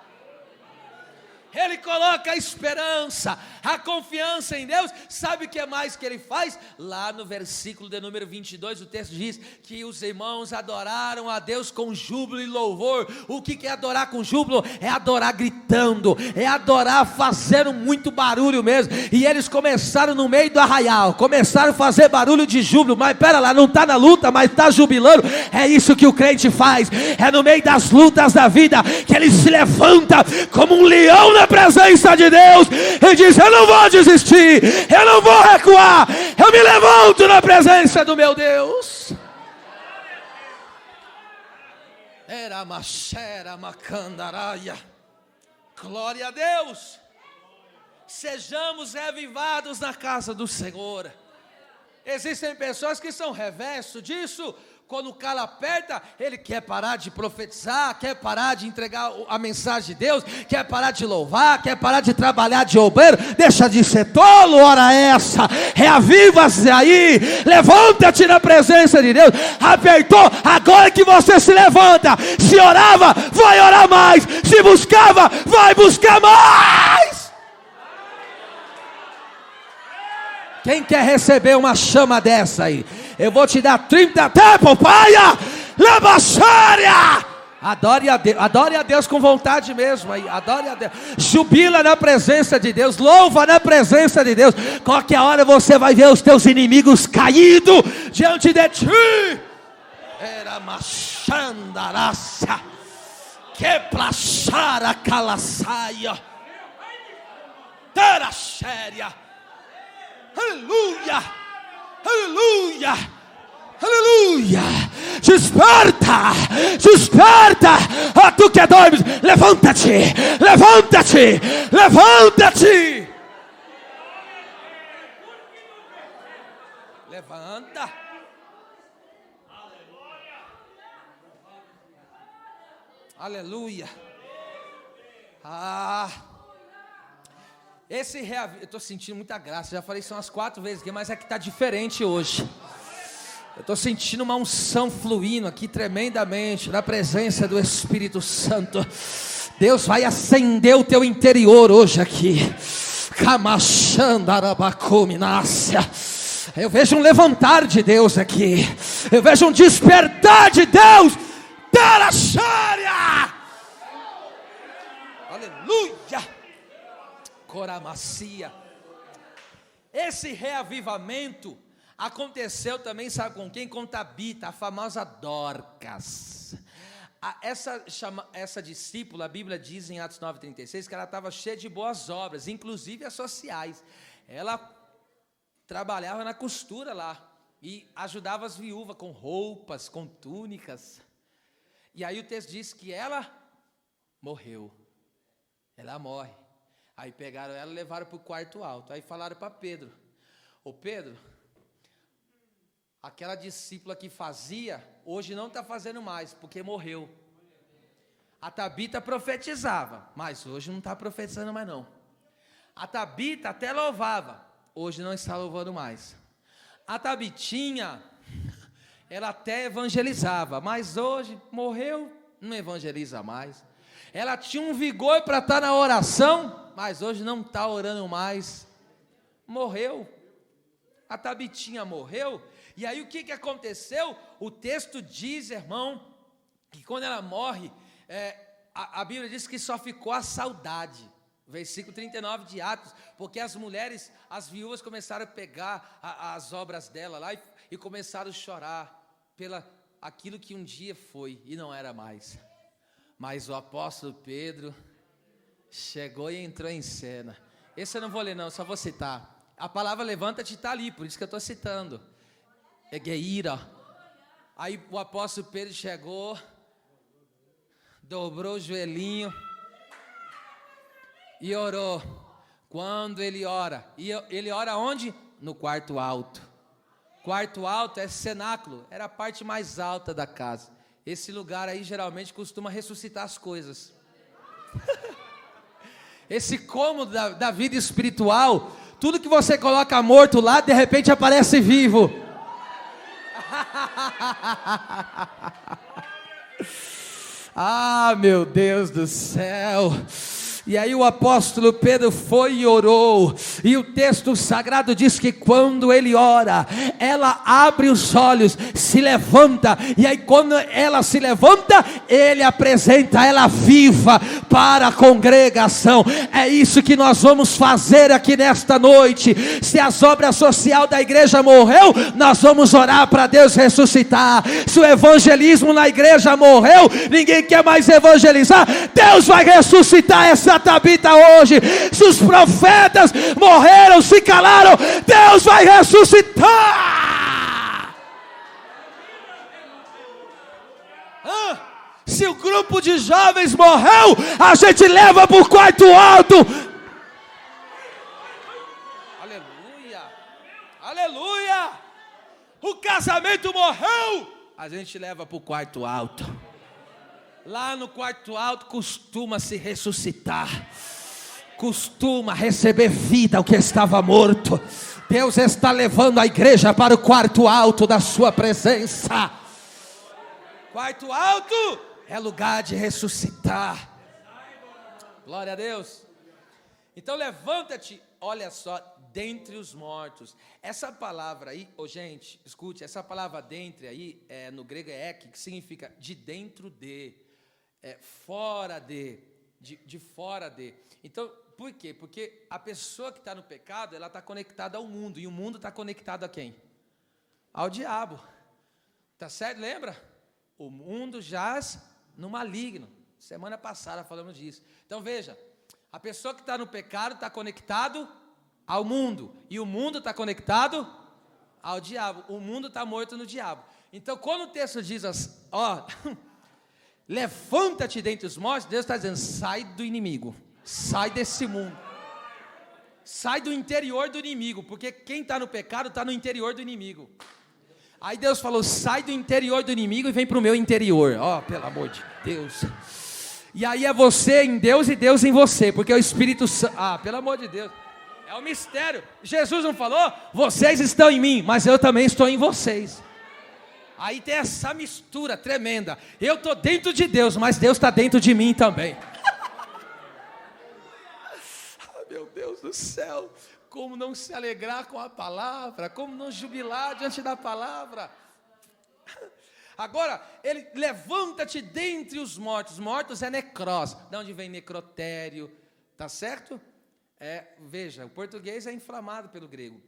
Ele coloca a esperança, a confiança em Deus. Sabe o que mais que ele faz? Lá no versículo de número 22, o texto diz que os irmãos adoraram a Deus com júbilo e louvor. O que é adorar com júbilo? É adorar gritando, é adorar fazendo muito barulho mesmo. E eles começaram no meio do arraial, começaram a fazer barulho de júbilo. Mas pera lá, não está na luta, mas está jubilando. É isso que o crente faz, é no meio das lutas da vida que ele se levanta como um leão na presença de Deus e diz: eu não vou desistir, eu não vou recuar, eu me levanto na presença do meu Deus. Era machera macandaraia. Glória a Deus. Sejamos reavivados na casa do Senhor. Existem pessoas que são reverso disso. Quando o cara aperta, ele quer parar de profetizar, quer parar de entregar a mensagem de Deus, quer parar de louvar, quer parar de trabalhar de obreiro. Deixa de ser tolo, hora essa. Reaviva-se aí, levanta-te na presença de Deus. Apertou, agora que você se levanta. Se orava, vai orar mais. Se buscava, vai buscar mais. Quem quer receber uma chama dessa aí? Eu vou te dar 30 tempos, paia! Labaxária! Adore a Deus com vontade mesmo aí. Adore a Deus. Jubila na presença de Deus. Louva na presença de Deus. Qualquer hora você vai ver os teus inimigos caídos diante de ti. Era machandaraça. Que plachara calaçaia. Terra séria. Aleluia. Aleluia, aleluia, desperta, desperta, ó tu que dormes, levanta-te, levanta-te, levanta-te, levanta, aleluia, eu estou sentindo muita graça. Já falei isso umas 4 vezes aqui, mas é que está diferente hoje. Eu estou sentindo uma unção fluindo aqui tremendamente, na presença do Espírito Santo. Deus vai acender o teu interior hoje aqui. Eu vejo um levantar de Deus aqui. Eu vejo um despertar de Deus. Aleluia. Coramacia. Esse reavivamento aconteceu também, sabe com quem? Com Tabita, a famosa Dorcas. Essa discípula, a Bíblia diz em Atos 9:36 que ela estava cheia de boas obras, inclusive as sociais. Ela trabalhava na costura lá e ajudava as viúvas com roupas, com túnicas. E aí o texto diz que ela morreu. Ela morre. Aí pegaram ela e levaram para o quarto alto. Aí falaram para Pedro: ô Pedro, aquela discípula que fazia, hoje não está fazendo mais, porque morreu. A Tabita profetizava, mas hoje não está profetizando mais não. A Tabita até louvava, hoje não está louvando mais. A Tabitinha, ela até evangelizava, mas hoje morreu, não evangeliza mais. Ela tinha um vigor para estar na oração, mas hoje não está orando mais. Morreu. A Tabitinha morreu. E aí o que aconteceu? O texto diz, irmão, que quando ela morre, a Bíblia diz que só ficou a saudade. Versículo 39 de Atos, porque as mulheres, as viúvas começaram a pegar as obras dela lá e começaram a chorar pela aquilo que um dia foi e não era mais. Mas o apóstolo Pedro chegou e entrou em cena. Esse eu não vou ler não, só vou citar. A palavra levanta-te está ali, por isso que eu estou citando. Egeira. Aí o apóstolo Pedro chegou, dobrou o joelhinho e orou. Quando ele ora, e ele ora onde? No quarto alto. Quarto alto é cenáculo, era a parte mais alta da casa. Esse lugar aí geralmente costuma ressuscitar as coisas. Esse cômodo da vida espiritual, tudo que você coloca morto lá, de repente aparece vivo. Ah, meu Deus do céu. E aí o apóstolo Pedro foi e orou, e o texto sagrado diz que quando ele ora, ela abre os olhos, se levanta, e aí quando ela se levanta, ele apresenta ela viva para a congregação. É isso que nós vamos fazer aqui nesta noite. Se as obras sociais da igreja morreu, nós vamos orar para Deus ressuscitar. Se o evangelismo na igreja morreu, ninguém quer mais evangelizar, Deus vai ressuscitar essa Tabita hoje. Se os profetas morreram, se calaram, Deus vai ressuscitar. se o grupo de jovens morreu, a gente leva para o quarto alto. Aleluia, aleluia. O casamento morreu, a gente leva para o quarto alto. Lá no quarto alto costuma se ressuscitar, costuma receber vida o que estava morto. Deus está levando a igreja para o quarto alto da sua presença. Quarto alto é lugar de ressuscitar. Glória a Deus. Então levanta-te, olha só, dentre os mortos. Essa palavra aí, gente, escute, essa palavra dentre aí, no grego é ek, que significa de dentro de, fora de fora de. Então, por quê? Porque a pessoa que está no pecado, ela está conectada ao mundo, e o mundo está conectado a quem? Ao diabo. Tá certo? Lembra? O mundo jaz no maligno. Semana passada falamos disso. Então veja, a pessoa que está no pecado está conectado ao mundo, e o mundo está conectado ao diabo. O mundo está morto no diabo. Então quando o texto diz assim, levanta-te dentre os mortos, Deus está dizendo, sai do inimigo, sai desse mundo, sai do interior do inimigo, porque quem está no pecado está no interior do inimigo. Aí Deus falou, sai do interior do inimigo e vem para o meu interior. Pelo amor de Deus. E aí é você em Deus e Deus em você, porque é o Espírito Santo. Pelo amor de Deus. É um mistério. Jesus não falou, vocês estão em mim, mas eu também estou em vocês. Aí tem essa mistura tremenda. Eu estou dentro de Deus, mas Deus está dentro de mim também. Meu Deus do céu. Como não se alegrar com a palavra, como não jubilar diante da palavra. Agora, ele levanta-te dentre os mortos. Mortos é necrose, de onde vem necrotério, tá certo? Veja, o português é inflamado pelo grego.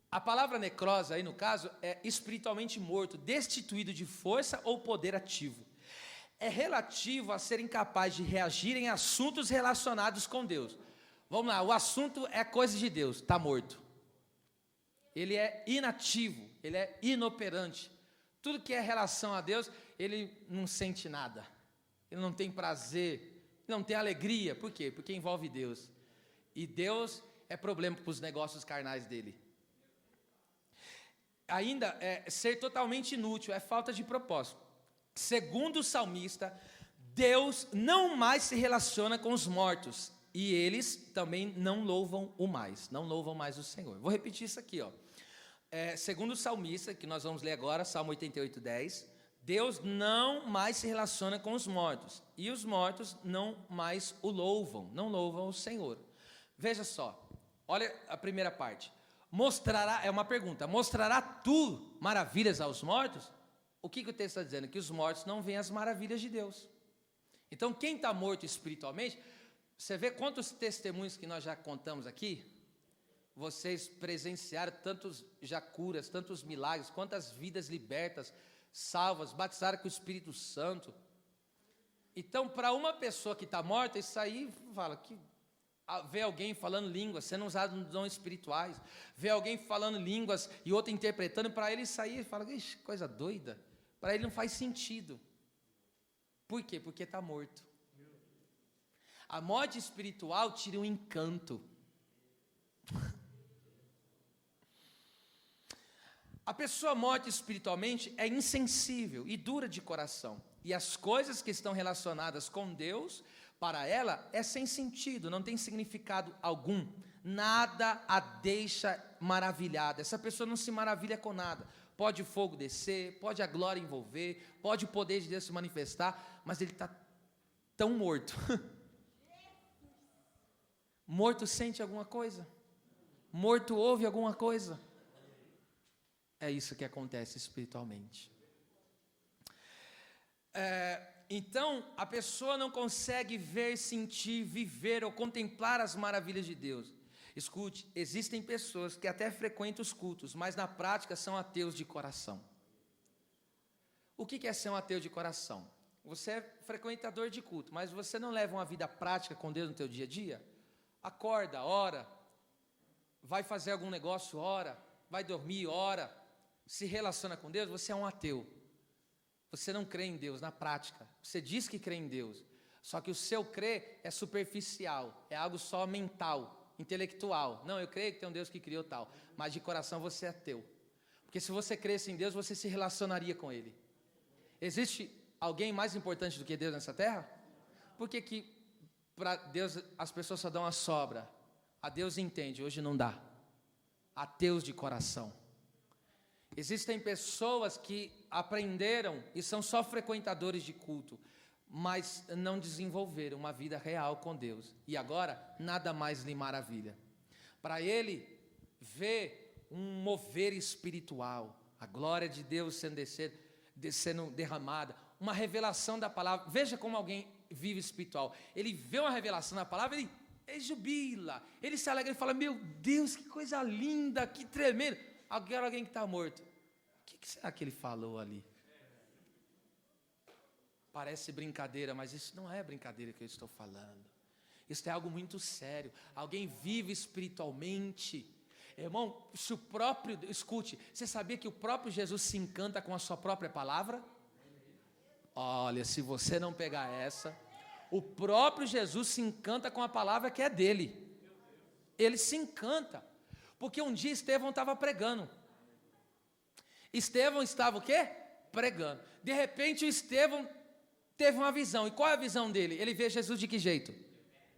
A palavra necrose aí no caso é espiritualmente morto, destituído de força ou poder ativo. É relativo a ser incapaz de reagir em assuntos relacionados com Deus. Vamos lá, o assunto é coisa de Deus, está morto. Ele é inativo, ele é inoperante. Tudo que é relação a Deus, ele não sente nada. Ele não tem prazer, não tem alegria. Por quê? Porque envolve Deus. E Deus é problema para os negócios carnais dele. Ainda é ser totalmente inútil, é falta de propósito. Segundo o salmista, Deus não mais se relaciona com os mortos. E eles também não louvam mais o Senhor. Vou repetir isso aqui, segundo o salmista, que nós vamos ler agora, Salmo 88:10, Deus não mais se relaciona com os mortos, e os mortos não mais o louvam, não louvam o Senhor. Veja só, olha a primeira parte, é uma pergunta, mostrará tu maravilhas aos mortos? O que o texto está dizendo? Que os mortos não veem as maravilhas de Deus. Então quem está morto espiritualmente, você vê quantos testemunhos que nós já contamos aqui? Vocês presenciaram tantos já curas, tantos milagres, quantas vidas libertas, salvas, batizaram com o Espírito Santo. Então, para uma pessoa que está morta, isso aí fala que vê alguém falando línguas, sendo usado nos dons espirituais, vê alguém falando línguas e outro interpretando, para ele isso aí, fala, ixi, coisa doida. Para ele não faz sentido. Por quê? Porque está morto. A morte espiritual tira um encanto. A pessoa morta espiritualmente é insensível e dura de coração. E as coisas que estão relacionadas com Deus, para ela, é sem sentido, não tem significado algum. Nada a deixa maravilhada. Essa pessoa não se maravilha com nada. Pode o fogo descer, pode a glória envolver, pode o poder de Deus se manifestar, mas ele está tão morto. Morto sente alguma coisa? Morto ouve alguma coisa? É isso que acontece espiritualmente. Então, a pessoa não consegue ver, sentir, viver ou contemplar as maravilhas de Deus. Escute, existem pessoas que até frequentam os cultos, mas na prática são ateus de coração. O que é ser um ateu de coração? Você é frequentador de culto, mas você não leva uma vida prática com Deus no teu dia a dia? Acorda, ora, vai fazer algum negócio, ora, vai dormir, ora, se relaciona com Deus, você é um ateu. Você não crê em Deus na prática. Você diz que crê em Deus. Só que o seu crer é superficial. É algo só mental, intelectual. Não, eu creio que tem um Deus que criou tal. Mas de coração você é ateu. Porque se você cresce em Deus, você se relacionaria com Ele. Existe alguém mais importante do que Deus nessa terra? Por que para Deus as pessoas só dão a sobra? A Deus entende, hoje não dá. Ateus de coração. Existem pessoas que aprenderam e são só frequentadores de culto, mas não desenvolveram uma vida real com Deus. E agora, nada mais lhe maravilha. Para ele, ver um mover espiritual, a glória de Deus sendo derramada, uma revelação da palavra. Veja como alguém vive espiritual. Ele vê uma revelação da palavra, ele jubila, ele se alegra, ele fala, meu Deus, que coisa linda, que tremendo. Agora alguém que está morto, o que será que ele falou ali? Parece brincadeira, mas isso não é brincadeira que eu estou falando. Isso é algo muito sério. Alguém vive espiritualmente. Irmão, se o próprio, escute, você sabia que o próprio Jesus se encanta com a sua própria palavra? Olha, se você não pegar essa, o próprio Jesus se encanta com a palavra que é dele. Ele se encanta. Porque um dia Estevão estava pregando. Estevão estava o quê? Pregando. De repente o Estevão teve uma visão. E qual é a visão dele? Ele vê Jesus de que jeito?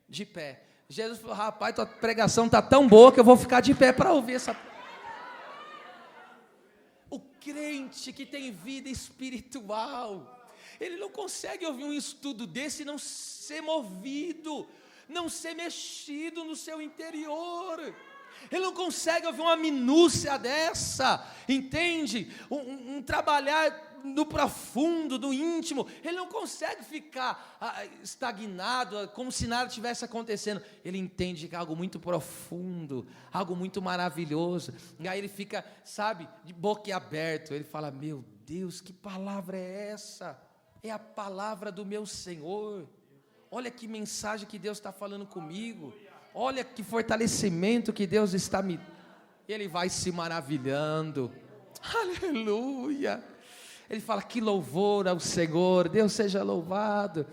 De pé. Jesus falou, rapaz, tua pregação está tão boa que eu vou ficar de pé para ouvir essa. O crente que tem vida espiritual, ele não consegue ouvir um estudo desse e não ser movido, não ser mexido no seu interior. Ele não consegue ouvir uma minúcia dessa, entende? Um trabalhar no profundo, do íntimo. Ele não consegue ficar estagnado, como se nada tivesse acontecendo. Ele entende que é algo muito profundo, algo muito maravilhoso. E aí ele fica, sabe, de boca aberta. Ele fala, meu Deus, que palavra é essa? É a palavra do meu Senhor. Olha que mensagem que Deus está falando comigo. Olha que fortalecimento que Deus está me... Ele vai se maravilhando. Aleluia. Ele fala, que louvor ao Senhor, Deus seja louvado.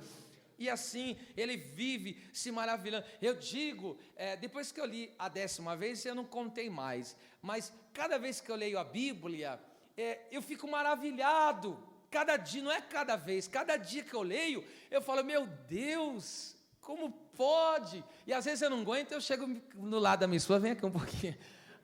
E assim, ele vive se maravilhando. Eu digo, depois que eu li a 10ª vez, eu não contei mais. Mas cada vez que eu leio a Bíblia, eu fico maravilhado. Cada dia, não é cada vez, cada dia que eu leio, eu falo, meu Deus, como pode? E às vezes eu não aguento, eu chego no lado da minha esposa, vem aqui um pouquinho.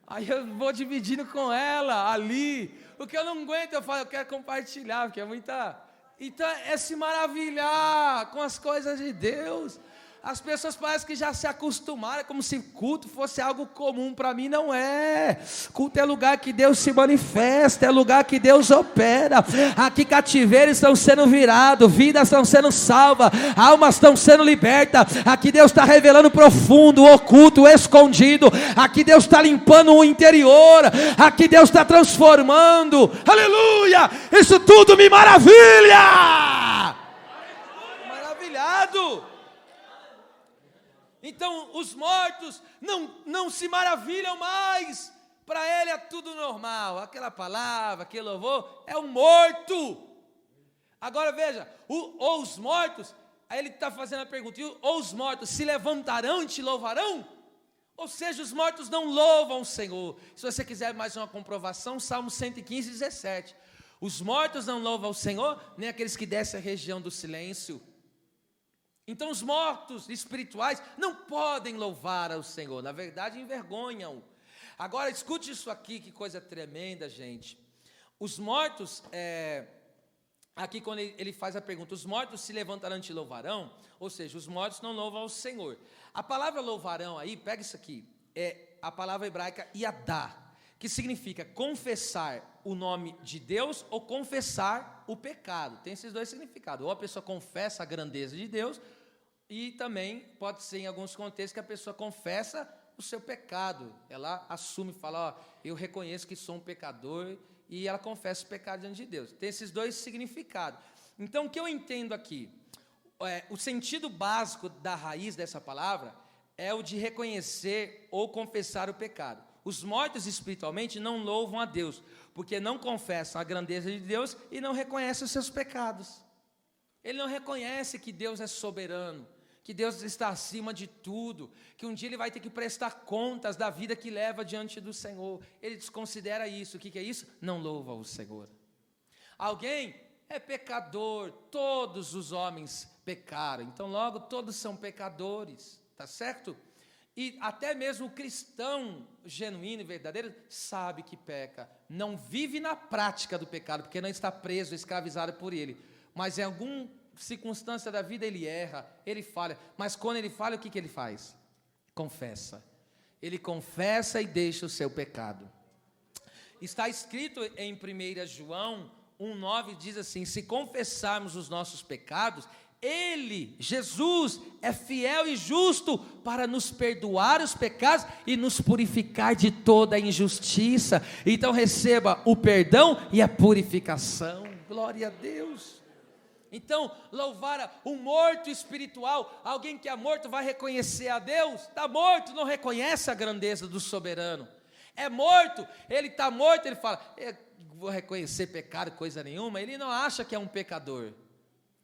Aí eu vou dividindo com ela ali. Porque eu não aguento, eu falo, eu quero compartilhar, porque é muita... Então é se maravilhar com as coisas de Deus. As pessoas parecem que já se acostumaram, como se culto fosse algo comum. Para mim não é. Culto é lugar que Deus se manifesta, é lugar que Deus opera. Aqui cativeiros estão sendo virados, vidas estão sendo salvas, almas estão sendo libertas. Aqui Deus está revelando o profundo, o oculto, o escondido. Aqui Deus está limpando o interior. Aqui Deus está transformando. Aleluia! Isso tudo me maravilha! Maravilhado! Então os mortos não se maravilham mais, para ele é tudo normal, aquela palavra, aquele louvor, é um morto. Agora veja, ou os mortos, aí ele está fazendo a pergunta, ou os mortos se levantarão e te louvarão? Ou seja, os mortos não louvam o Senhor. Se você quiser mais uma comprovação, Salmo 115, 17, os mortos não louvam o Senhor, nem aqueles que descem a região do silêncio. Então os mortos espirituais não podem louvar ao Senhor, na verdade envergonham. Agora escute isso aqui, que coisa tremenda, gente. Os mortos, aqui quando ele faz a pergunta, os mortos se levantarão e te louvarão, ou seja, os mortos não louvam ao Senhor. A palavra louvarão aí, pega isso aqui, é a palavra hebraica yadá, que significa confessar o nome de Deus ou confessar o pecado. Tem esses dois significados. Ou a pessoa confessa a grandeza de Deus, e também pode ser em alguns contextos que a pessoa confessa o seu pecado. Ela assume, fala, eu reconheço que sou um pecador, e ela confessa o pecado diante de Deus. Tem esses dois significados. Então o que eu entendo aqui, o sentido básico da raiz dessa palavra é o de reconhecer ou confessar o pecado. Os mortos espiritualmente não louvam a Deus, porque não confessam a grandeza de Deus e não reconhecem os seus pecados. Ele não reconhece que Deus é soberano, que Deus está acima de tudo, que um dia ele vai ter que prestar contas da vida que leva diante do Senhor. Ele desconsidera isso. O que é isso? Não louva o Senhor. Alguém é pecador, todos os homens pecaram, então logo todos são pecadores, tá certo? E até mesmo o cristão genuíno e verdadeiro sabe que peca, não vive na prática do pecado, porque não está preso, escravizado por ele, mas em alguma circunstância da vida ele erra, ele falha, mas quando ele falha, o que ele faz? Confessa. Ele confessa e deixa o seu pecado. Está escrito em 1 João 1,9, diz assim: se confessarmos os nossos pecados, Ele, Jesus, é fiel e justo para nos perdoar os pecados e nos purificar de toda a injustiça. Então receba o perdão e a purificação. Glória a Deus. Então, louvar um morto espiritual, alguém que é morto vai reconhecer a Deus? Está morto, não reconhece a grandeza do soberano. É morto, ele está morto, ele fala, vou reconhecer pecado, coisa nenhuma. Ele não acha que é um pecador.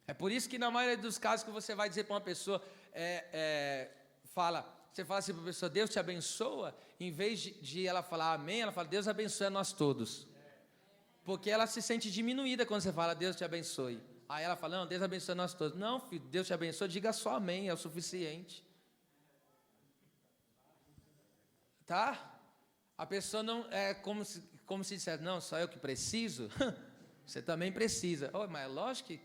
É por isso que na maioria dos casos que você vai dizer para uma pessoa, você fala assim para a pessoa, Deus te abençoa, em vez de ela falar amém, ela fala, Deus abençoe a nós todos. Porque ela se sente diminuída quando você fala, Deus te abençoe. Aí ela fala, não, Deus abençoe a nós todos. Não, filho, Deus te abençoe, diga só amém, é o suficiente. Tá? A pessoa não, é como se dissesse, não, só eu que preciso. Você também precisa. Oh, mas é lógico que,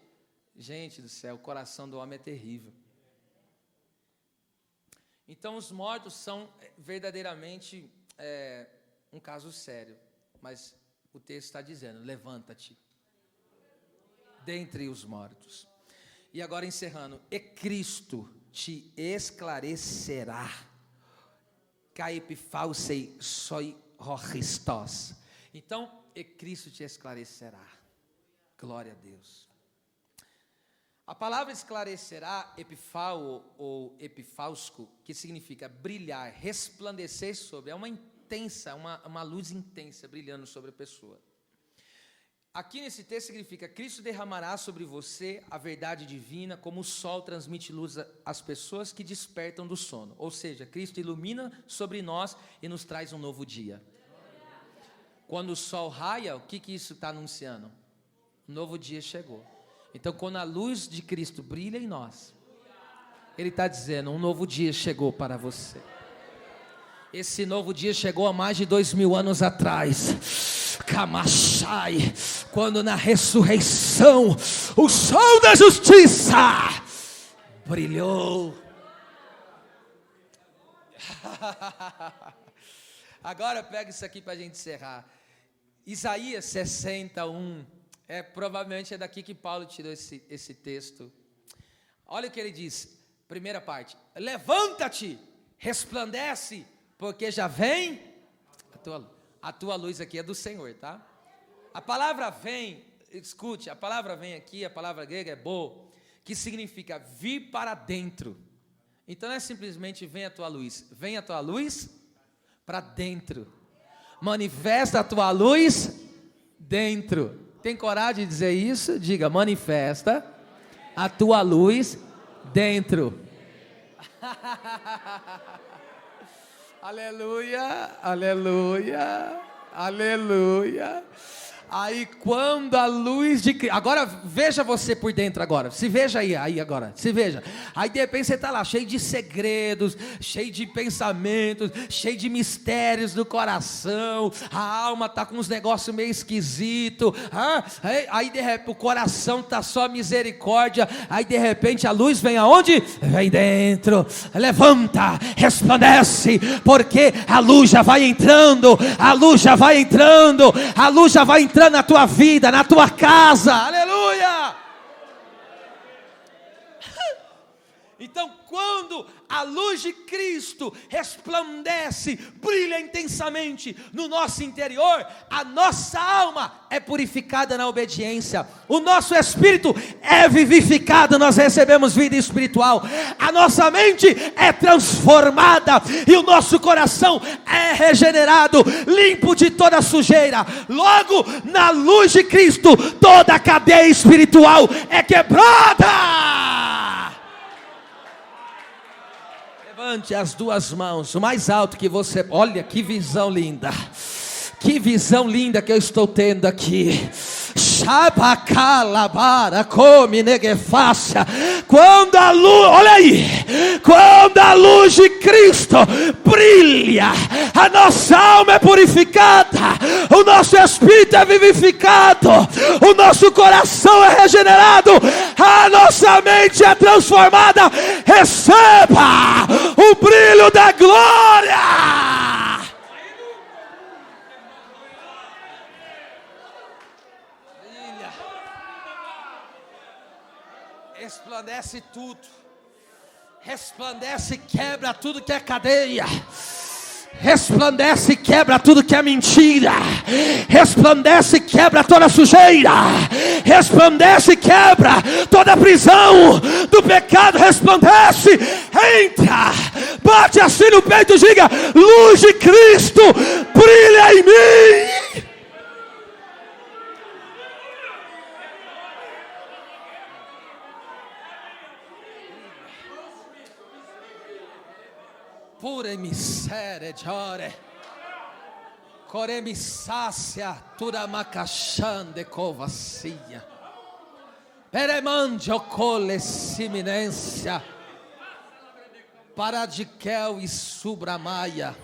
gente do céu, o coração do homem é terrível. Então os mortos são verdadeiramente um caso sério. Mas o texto está dizendo, levanta-te dentre os mortos. E agora encerrando, e Cristo te esclarecerá. Caipifalsei soi Christos. Então, e Cristo te esclarecerá. Glória a Deus. A palavra esclarecerá, epifao ou epifáusco, que significa brilhar, resplandecer sobre, é uma intensa, uma luz intensa brilhando sobre a pessoa. Aqui nesse texto significa, Cristo derramará sobre você a verdade divina, como o sol transmite luz às pessoas que despertam do sono. Ou seja, Cristo ilumina sobre nós e nos traz um novo dia. Quando o sol raia, o que isso está anunciando? Um novo dia chegou. Então, quando a luz de Cristo brilha em nós, Ele está dizendo, um novo dia chegou para você. Esse novo dia chegou há mais de 2000 anos atrás. Kamashai, quando na ressurreição o sol da justiça brilhou. Agora pega isso aqui para a gente encerrar. Isaías 61, provavelmente é daqui que Paulo tirou esse texto. Olha o que ele diz, primeira parte: levanta-te, resplandece, porque já vem a tua luz aqui é do Senhor, tá? A palavra vem, escute, a palavra vem aqui, a palavra grega é bo, que significa vir para dentro. Então não é simplesmente vem a tua luz para dentro. Manifesta a tua luz dentro. Tem coragem de dizer isso? Diga, manifesta a tua luz dentro. Aleluia, aleluia, aleluia. Aí quando a luz de Cristo, agora veja você por dentro agora, se veja aí agora, se veja. Aí de repente você está lá cheio de segredos, cheio de pensamentos, cheio de mistérios do coração, a alma está com uns negócios meio esquisitos, aí de repente o coração está só misericórdia, aí de repente a luz vem aonde? Vem dentro, levanta, resplandece, porque a luz já vai entrando, a luz já vai entrando, a luz já vai entrando na tua vida, na tua casa, aleluia. Então Quando a luz de Cristo resplandece, brilha intensamente no nosso interior, a nossa alma é purificada na obediência, o nosso espírito é vivificado, nós recebemos vida espiritual, a nossa mente é transformada e o nosso coração é regenerado, limpo de toda sujeira. Logo, na luz de Cristo, toda a cadeia espiritual é quebrada. Levante as duas mãos o mais alto que você. Olha que visão linda. Que visão linda que eu estou tendo aqui. Quando a luz, olha aí, quando a luz de Cristo brilha, a nossa alma é purificada, o nosso espírito é vivificado, o nosso coração é regenerado, a nossa mente é transformada. Receba o brilho da glória. Resplandece tudo, resplandece e quebra tudo que é cadeia, resplandece e quebra tudo que é mentira, resplandece e quebra toda sujeira, resplandece e quebra toda prisão do pecado, resplandece, entra, bate assim no peito e diga: luz de Cristo, brilha em mim. Pure misere giore, coremissácia, turamacachande covacia, peremangio cole siminência, paradiquel e subramaia.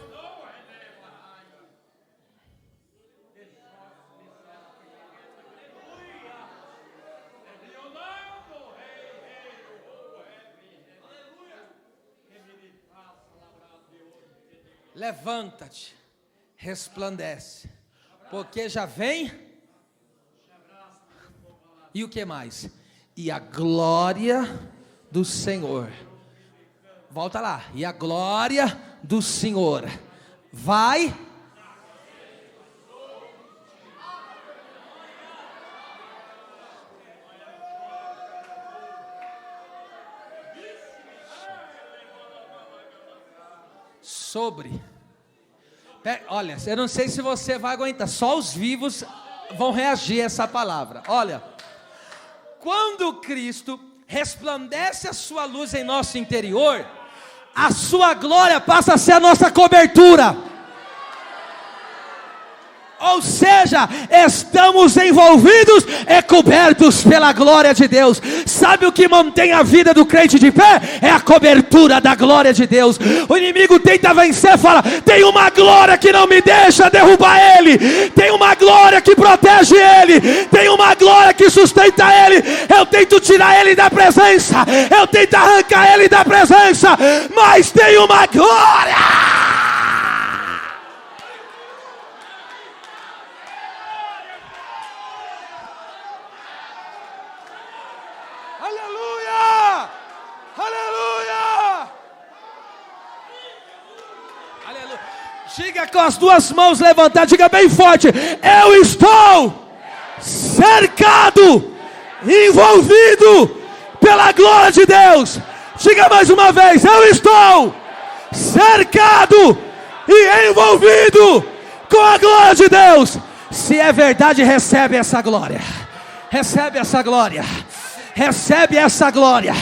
Levanta-te, resplandece, porque já vem. E o que mais? E a glória do Senhor. Volta lá. E a glória do Senhor vai. Sobre. Olha, eu não sei se você vai aguentar. Só os vivos vão reagir a essa palavra. Olha, quando Cristo resplandece a sua luz em nosso interior, a sua glória passa a ser a nossa cobertura. Ou seja, estamos envolvidos e cobertos pela glória de Deus. Sabe o que mantém a vida do crente de pé? É a cobertura da glória de Deus. O inimigo tenta vencer, fala: tem uma glória que não me deixa derrubar ele, tem uma glória que protege ele, tem uma glória que sustenta ele. Eu tento tirar ele da presença, eu tento arrancar ele da presença, mas tem uma glória. Diga com as duas mãos levantadas, diga bem forte: eu estou cercado, envolvido pela glória de Deus. Diga mais uma vez: eu estou cercado e envolvido com a glória de Deus. Se é verdade, recebe essa glória. Recebe essa glória. Recebe essa glória,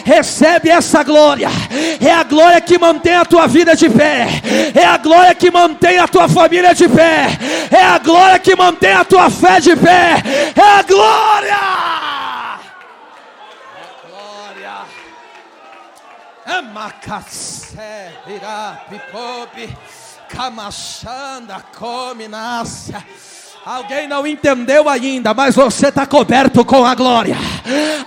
recebe essa glória. É a glória que mantém a tua vida de pé, é a glória que mantém a tua família de pé, é a glória que mantém a tua fé de pé, é a glória. Glória. Amacacé, irapipobe, camachanda, cominácia. Alguém não entendeu ainda, mas você está coberto com a glória.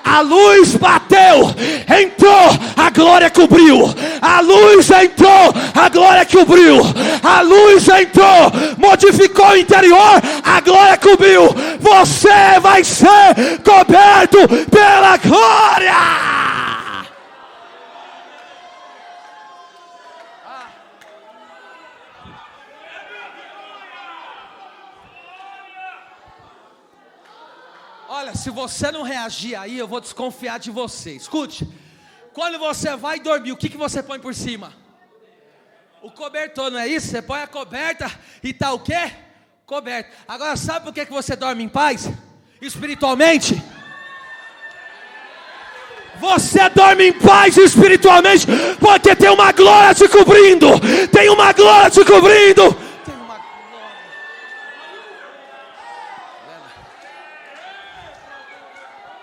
A luz bateu, entrou, a glória cobriu. A luz entrou, a glória cobriu. A luz entrou, modificou o interior, a glória cobriu. Você vai ser coberto pela glória. se você não reagir aí, eu vou desconfiar de você. Escute, quando você vai dormir, o que você põe por cima? O cobertor, não é isso? Você põe a coberta e tá o quê? Coberto. Agora sabe por que você dorme em paz? Espiritualmente. Você dorme em paz espiritualmente porque tem uma glória te cobrindo. Tem uma glória te cobrindo. Tem uma glória.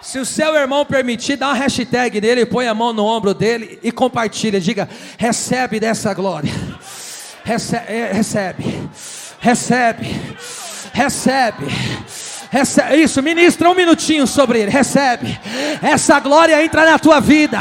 Se o seu irmão permitir, dá uma hashtag nele, põe a mão no ombro dele e compartilha. Diga: recebe dessa glória. Recebe. Isso, ministra um minutinho sobre ele. Recebe. Essa glória entra na tua vida.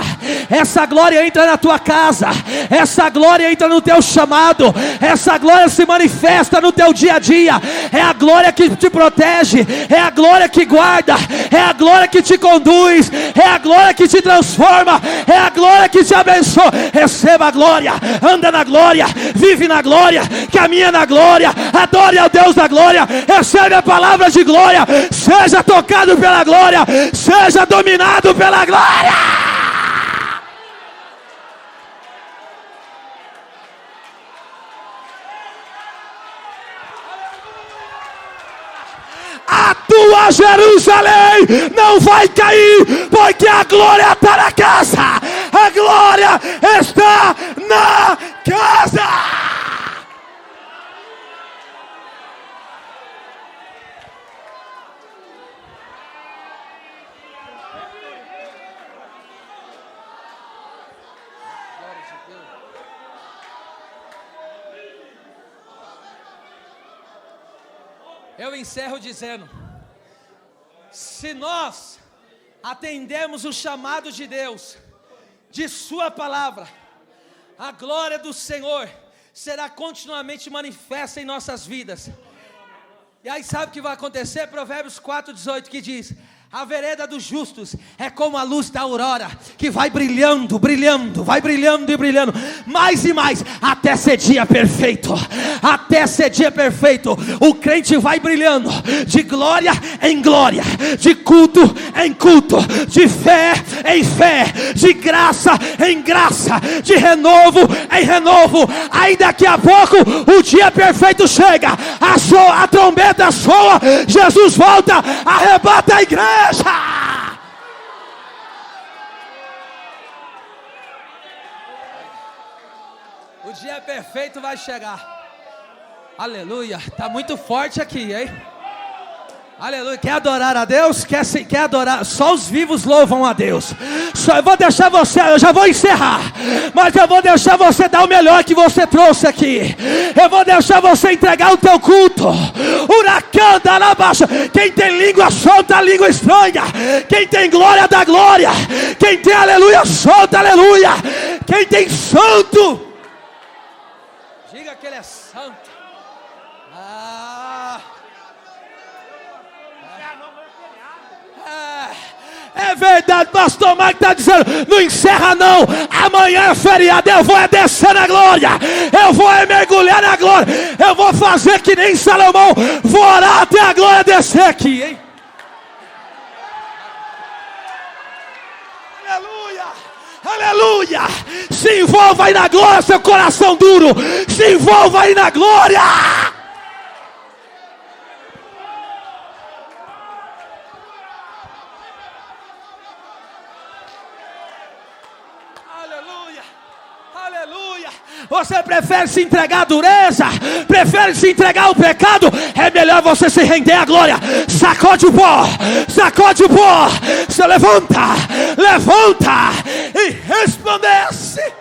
Essa glória entra na tua casa. Essa glória entra no teu chamado. Essa glória se manifesta no teu dia a dia. É a glória que te protege. É a glória que guarda. É a glória que te conduz. É a glória que te transforma. É a glória que te abençoa. Receba a glória. Anda na glória. Vive na glória. Caminha na glória. Adore ao Deus da glória. Recebe a palavra de glória. Seja tocado pela glória, seja dominado pela glória. A tua Jerusalém não vai cair, porque a glória está na casa. A glória está na casa. Eu encerro dizendo: se nós atendemos o chamado de Deus, de sua palavra, a glória do Senhor será continuamente manifesta em nossas vidas. E aí sabe o que vai acontecer? Provérbios 4:18 que diz: a vereda dos justos é como a luz da aurora, que vai brilhando, brilhando, vai brilhando e brilhando, mais e mais, até ser dia perfeito. Até ser dia perfeito. O crente vai brilhando, de glória em glória, de culto em culto, de fé em fé, de graça em graça, de renovo em renovo. Aí daqui a pouco o dia perfeito chega, a trombeta soa, Jesus volta, arrebata a igreja. O dia perfeito vai chegar. Aleluia. Está muito forte aqui, hein? Aleluia. Quer adorar a Deus? Quer adorar? Só os vivos louvam a Deus. Eu vou deixar você, eu já vou encerrar, mas eu vou deixar você dar o melhor que você trouxe aqui. Eu vou deixar você entregar o teu culto. Huracão da baixa. Quem tem língua, solta a língua estranha. Quem tem glória, dá glória. Quem tem aleluia, solta aleluia. Quem tem santo, diga que ele é santo. É verdade, pastor Marco está dizendo: não encerra não, amanhã é feriado, eu vou descer na glória, eu vou mergulhar na glória, eu vou fazer que nem Salomão, vou orar até a glória descer aqui, hein? Aleluia, aleluia. Se envolva aí na glória, seu coração duro, se envolva aí na glória. Você prefere se entregar à dureza? Prefere se entregar ao pecado? É melhor você se render à glória. Sacode o pó, sacode o pó. Você levanta, levanta e resplandece.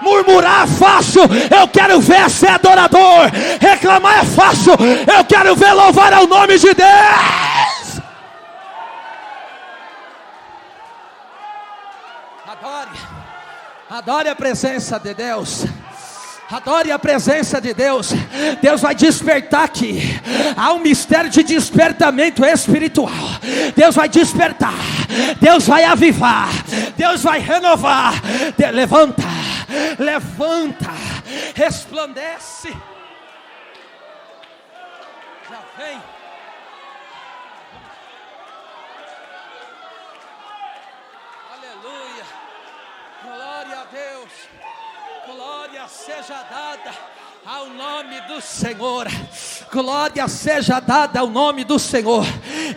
Murmurar é fácil, eu quero ver ser adorador. Reclamar é fácil, eu quero ver louvar ao nome de Deus. Adore a presença de Deus. Adore a presença de Deus. Deus vai despertar aqui. Há um mistério de despertamento espiritual. Deus vai despertar, Deus vai avivar, Deus vai renovar. Levanta, levanta, resplandece. Já vem. Aleluia. Glória a Deus. Glória seja dada ao nome do Senhor. Glória seja dada ao nome do Senhor.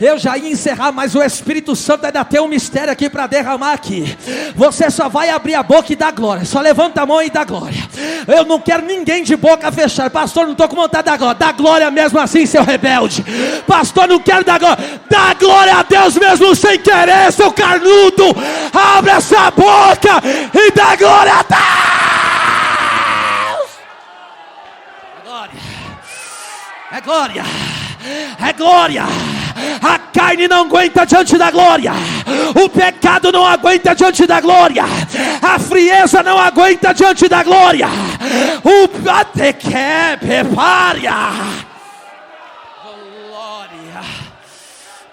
Eu já ia encerrar, mas o Espírito Santo ainda tem um mistério aqui para derramar aqui. Você só vai abrir a boca e dar glória. Só levanta a mão e dá glória. Eu não quero ninguém de boca fechada. Pastor, não estou com vontade de dar glória. Dá glória mesmo assim, seu rebelde. Pastor, não quero dar glória. Dá glória a Deus mesmo sem querer, seu carnudo. Abre essa boca e dá glória a Deus. É glória, é glória. A carne não aguenta diante da glória. O pecado não aguenta diante da glória. A frieza não aguenta diante da glória. O pateque prepara. Glória,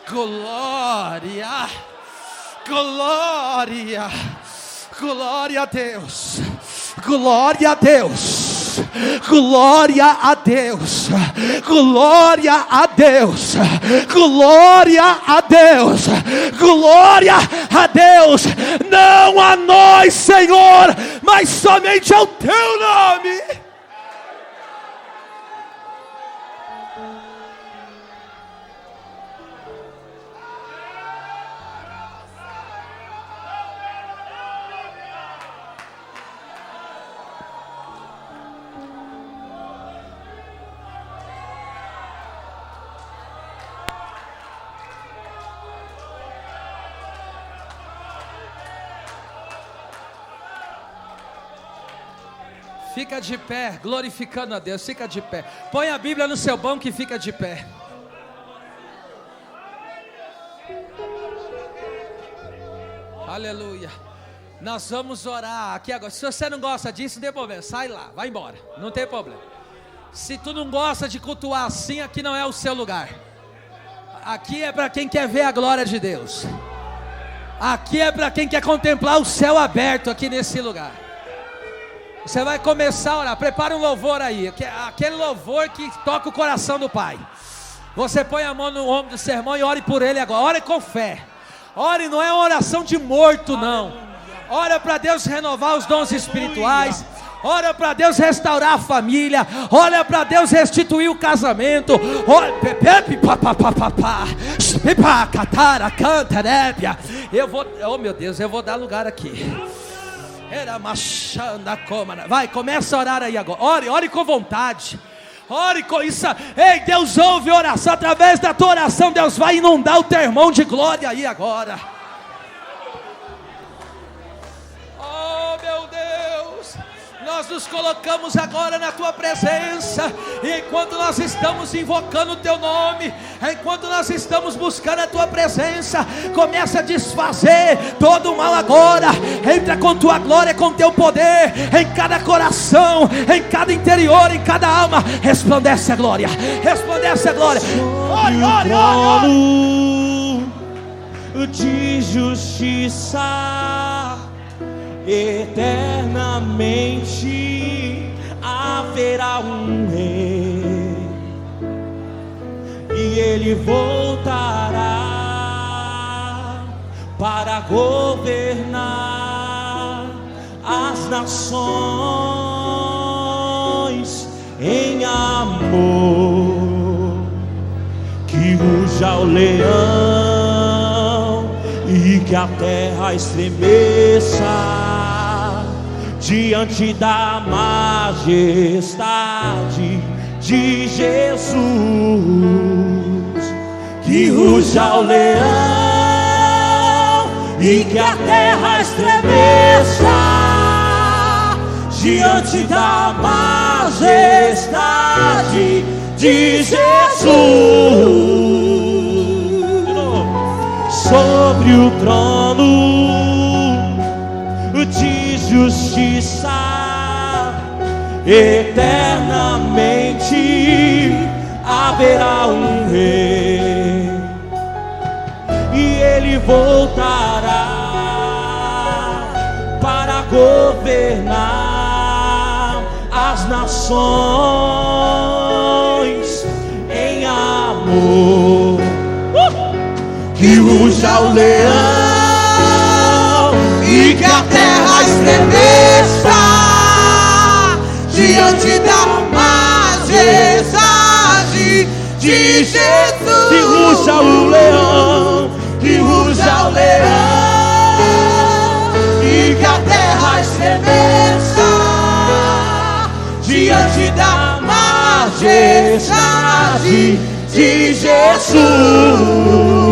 glória, glória, glória a Deus, glória a Deus. Glória a Deus, glória a Deus, glória a Deus, glória a Deus. Não a nós, Senhor, mas somente ao teu nome. Fica de pé, glorificando a Deus. Fica de pé. Põe a Bíblia no seu banco e fica de pé. Aleluia. Nós vamos orar aqui agora. Se você não gosta disso, não tem problema. Sai lá, vai embora. Não tem problema. Se tu não gosta de cultuar assim, aqui não é o seu lugar. Aqui é para quem quer ver a glória de Deus. Aqui é para quem quer contemplar o céu aberto aqui nesse lugar. Você vai começar a orar. Prepara um louvor aí. Aquele louvor que toca o coração do Pai. Você põe a mão no ombro do sermão e ore por ele agora. Ore com fé. Ore, não é uma oração de morto, não. Ora para Deus renovar os dons espirituais. Ora para Deus restaurar a família. Ora para Deus restituir o casamento. Eu vou, oh meu Deus, eu vou dar lugar aqui. Vai, começa a orar aí agora. Ore com vontade. Ore com isso. Ei, Deus ouve oração. Através da tua oração, Deus vai inundar o teu irmão de glória aí agora. Oh meu Deus, nós nos colocamos agora na tua presença. E enquanto nós estamos invocando o teu nome, enquanto nós estamos buscando a tua presença, começa a desfazer todo o mal agora. Entra com tua glória, com teu poder em cada coração, em cada interior, em cada alma. Resplandece a glória, resplandece a glória. Ore, ore, ore, ore. De justiça eternamente haverá um rei, e ele voltará para governar as nações em amor. Que ruja o leão e que a terra estremeça diante da majestade de Jesus. Que ruja o leão e que a terra estremeça diante da majestade de Jesus. Sobre o trono de justiça eternamente haverá um rei, ele voltará para governar as nações em amor. Que ruja o leão e que a terra estremeça diante da majestade de Jesus. Que ruja o leão, que ruja o leão e que a terra estremeça diante da majestade de Jesus.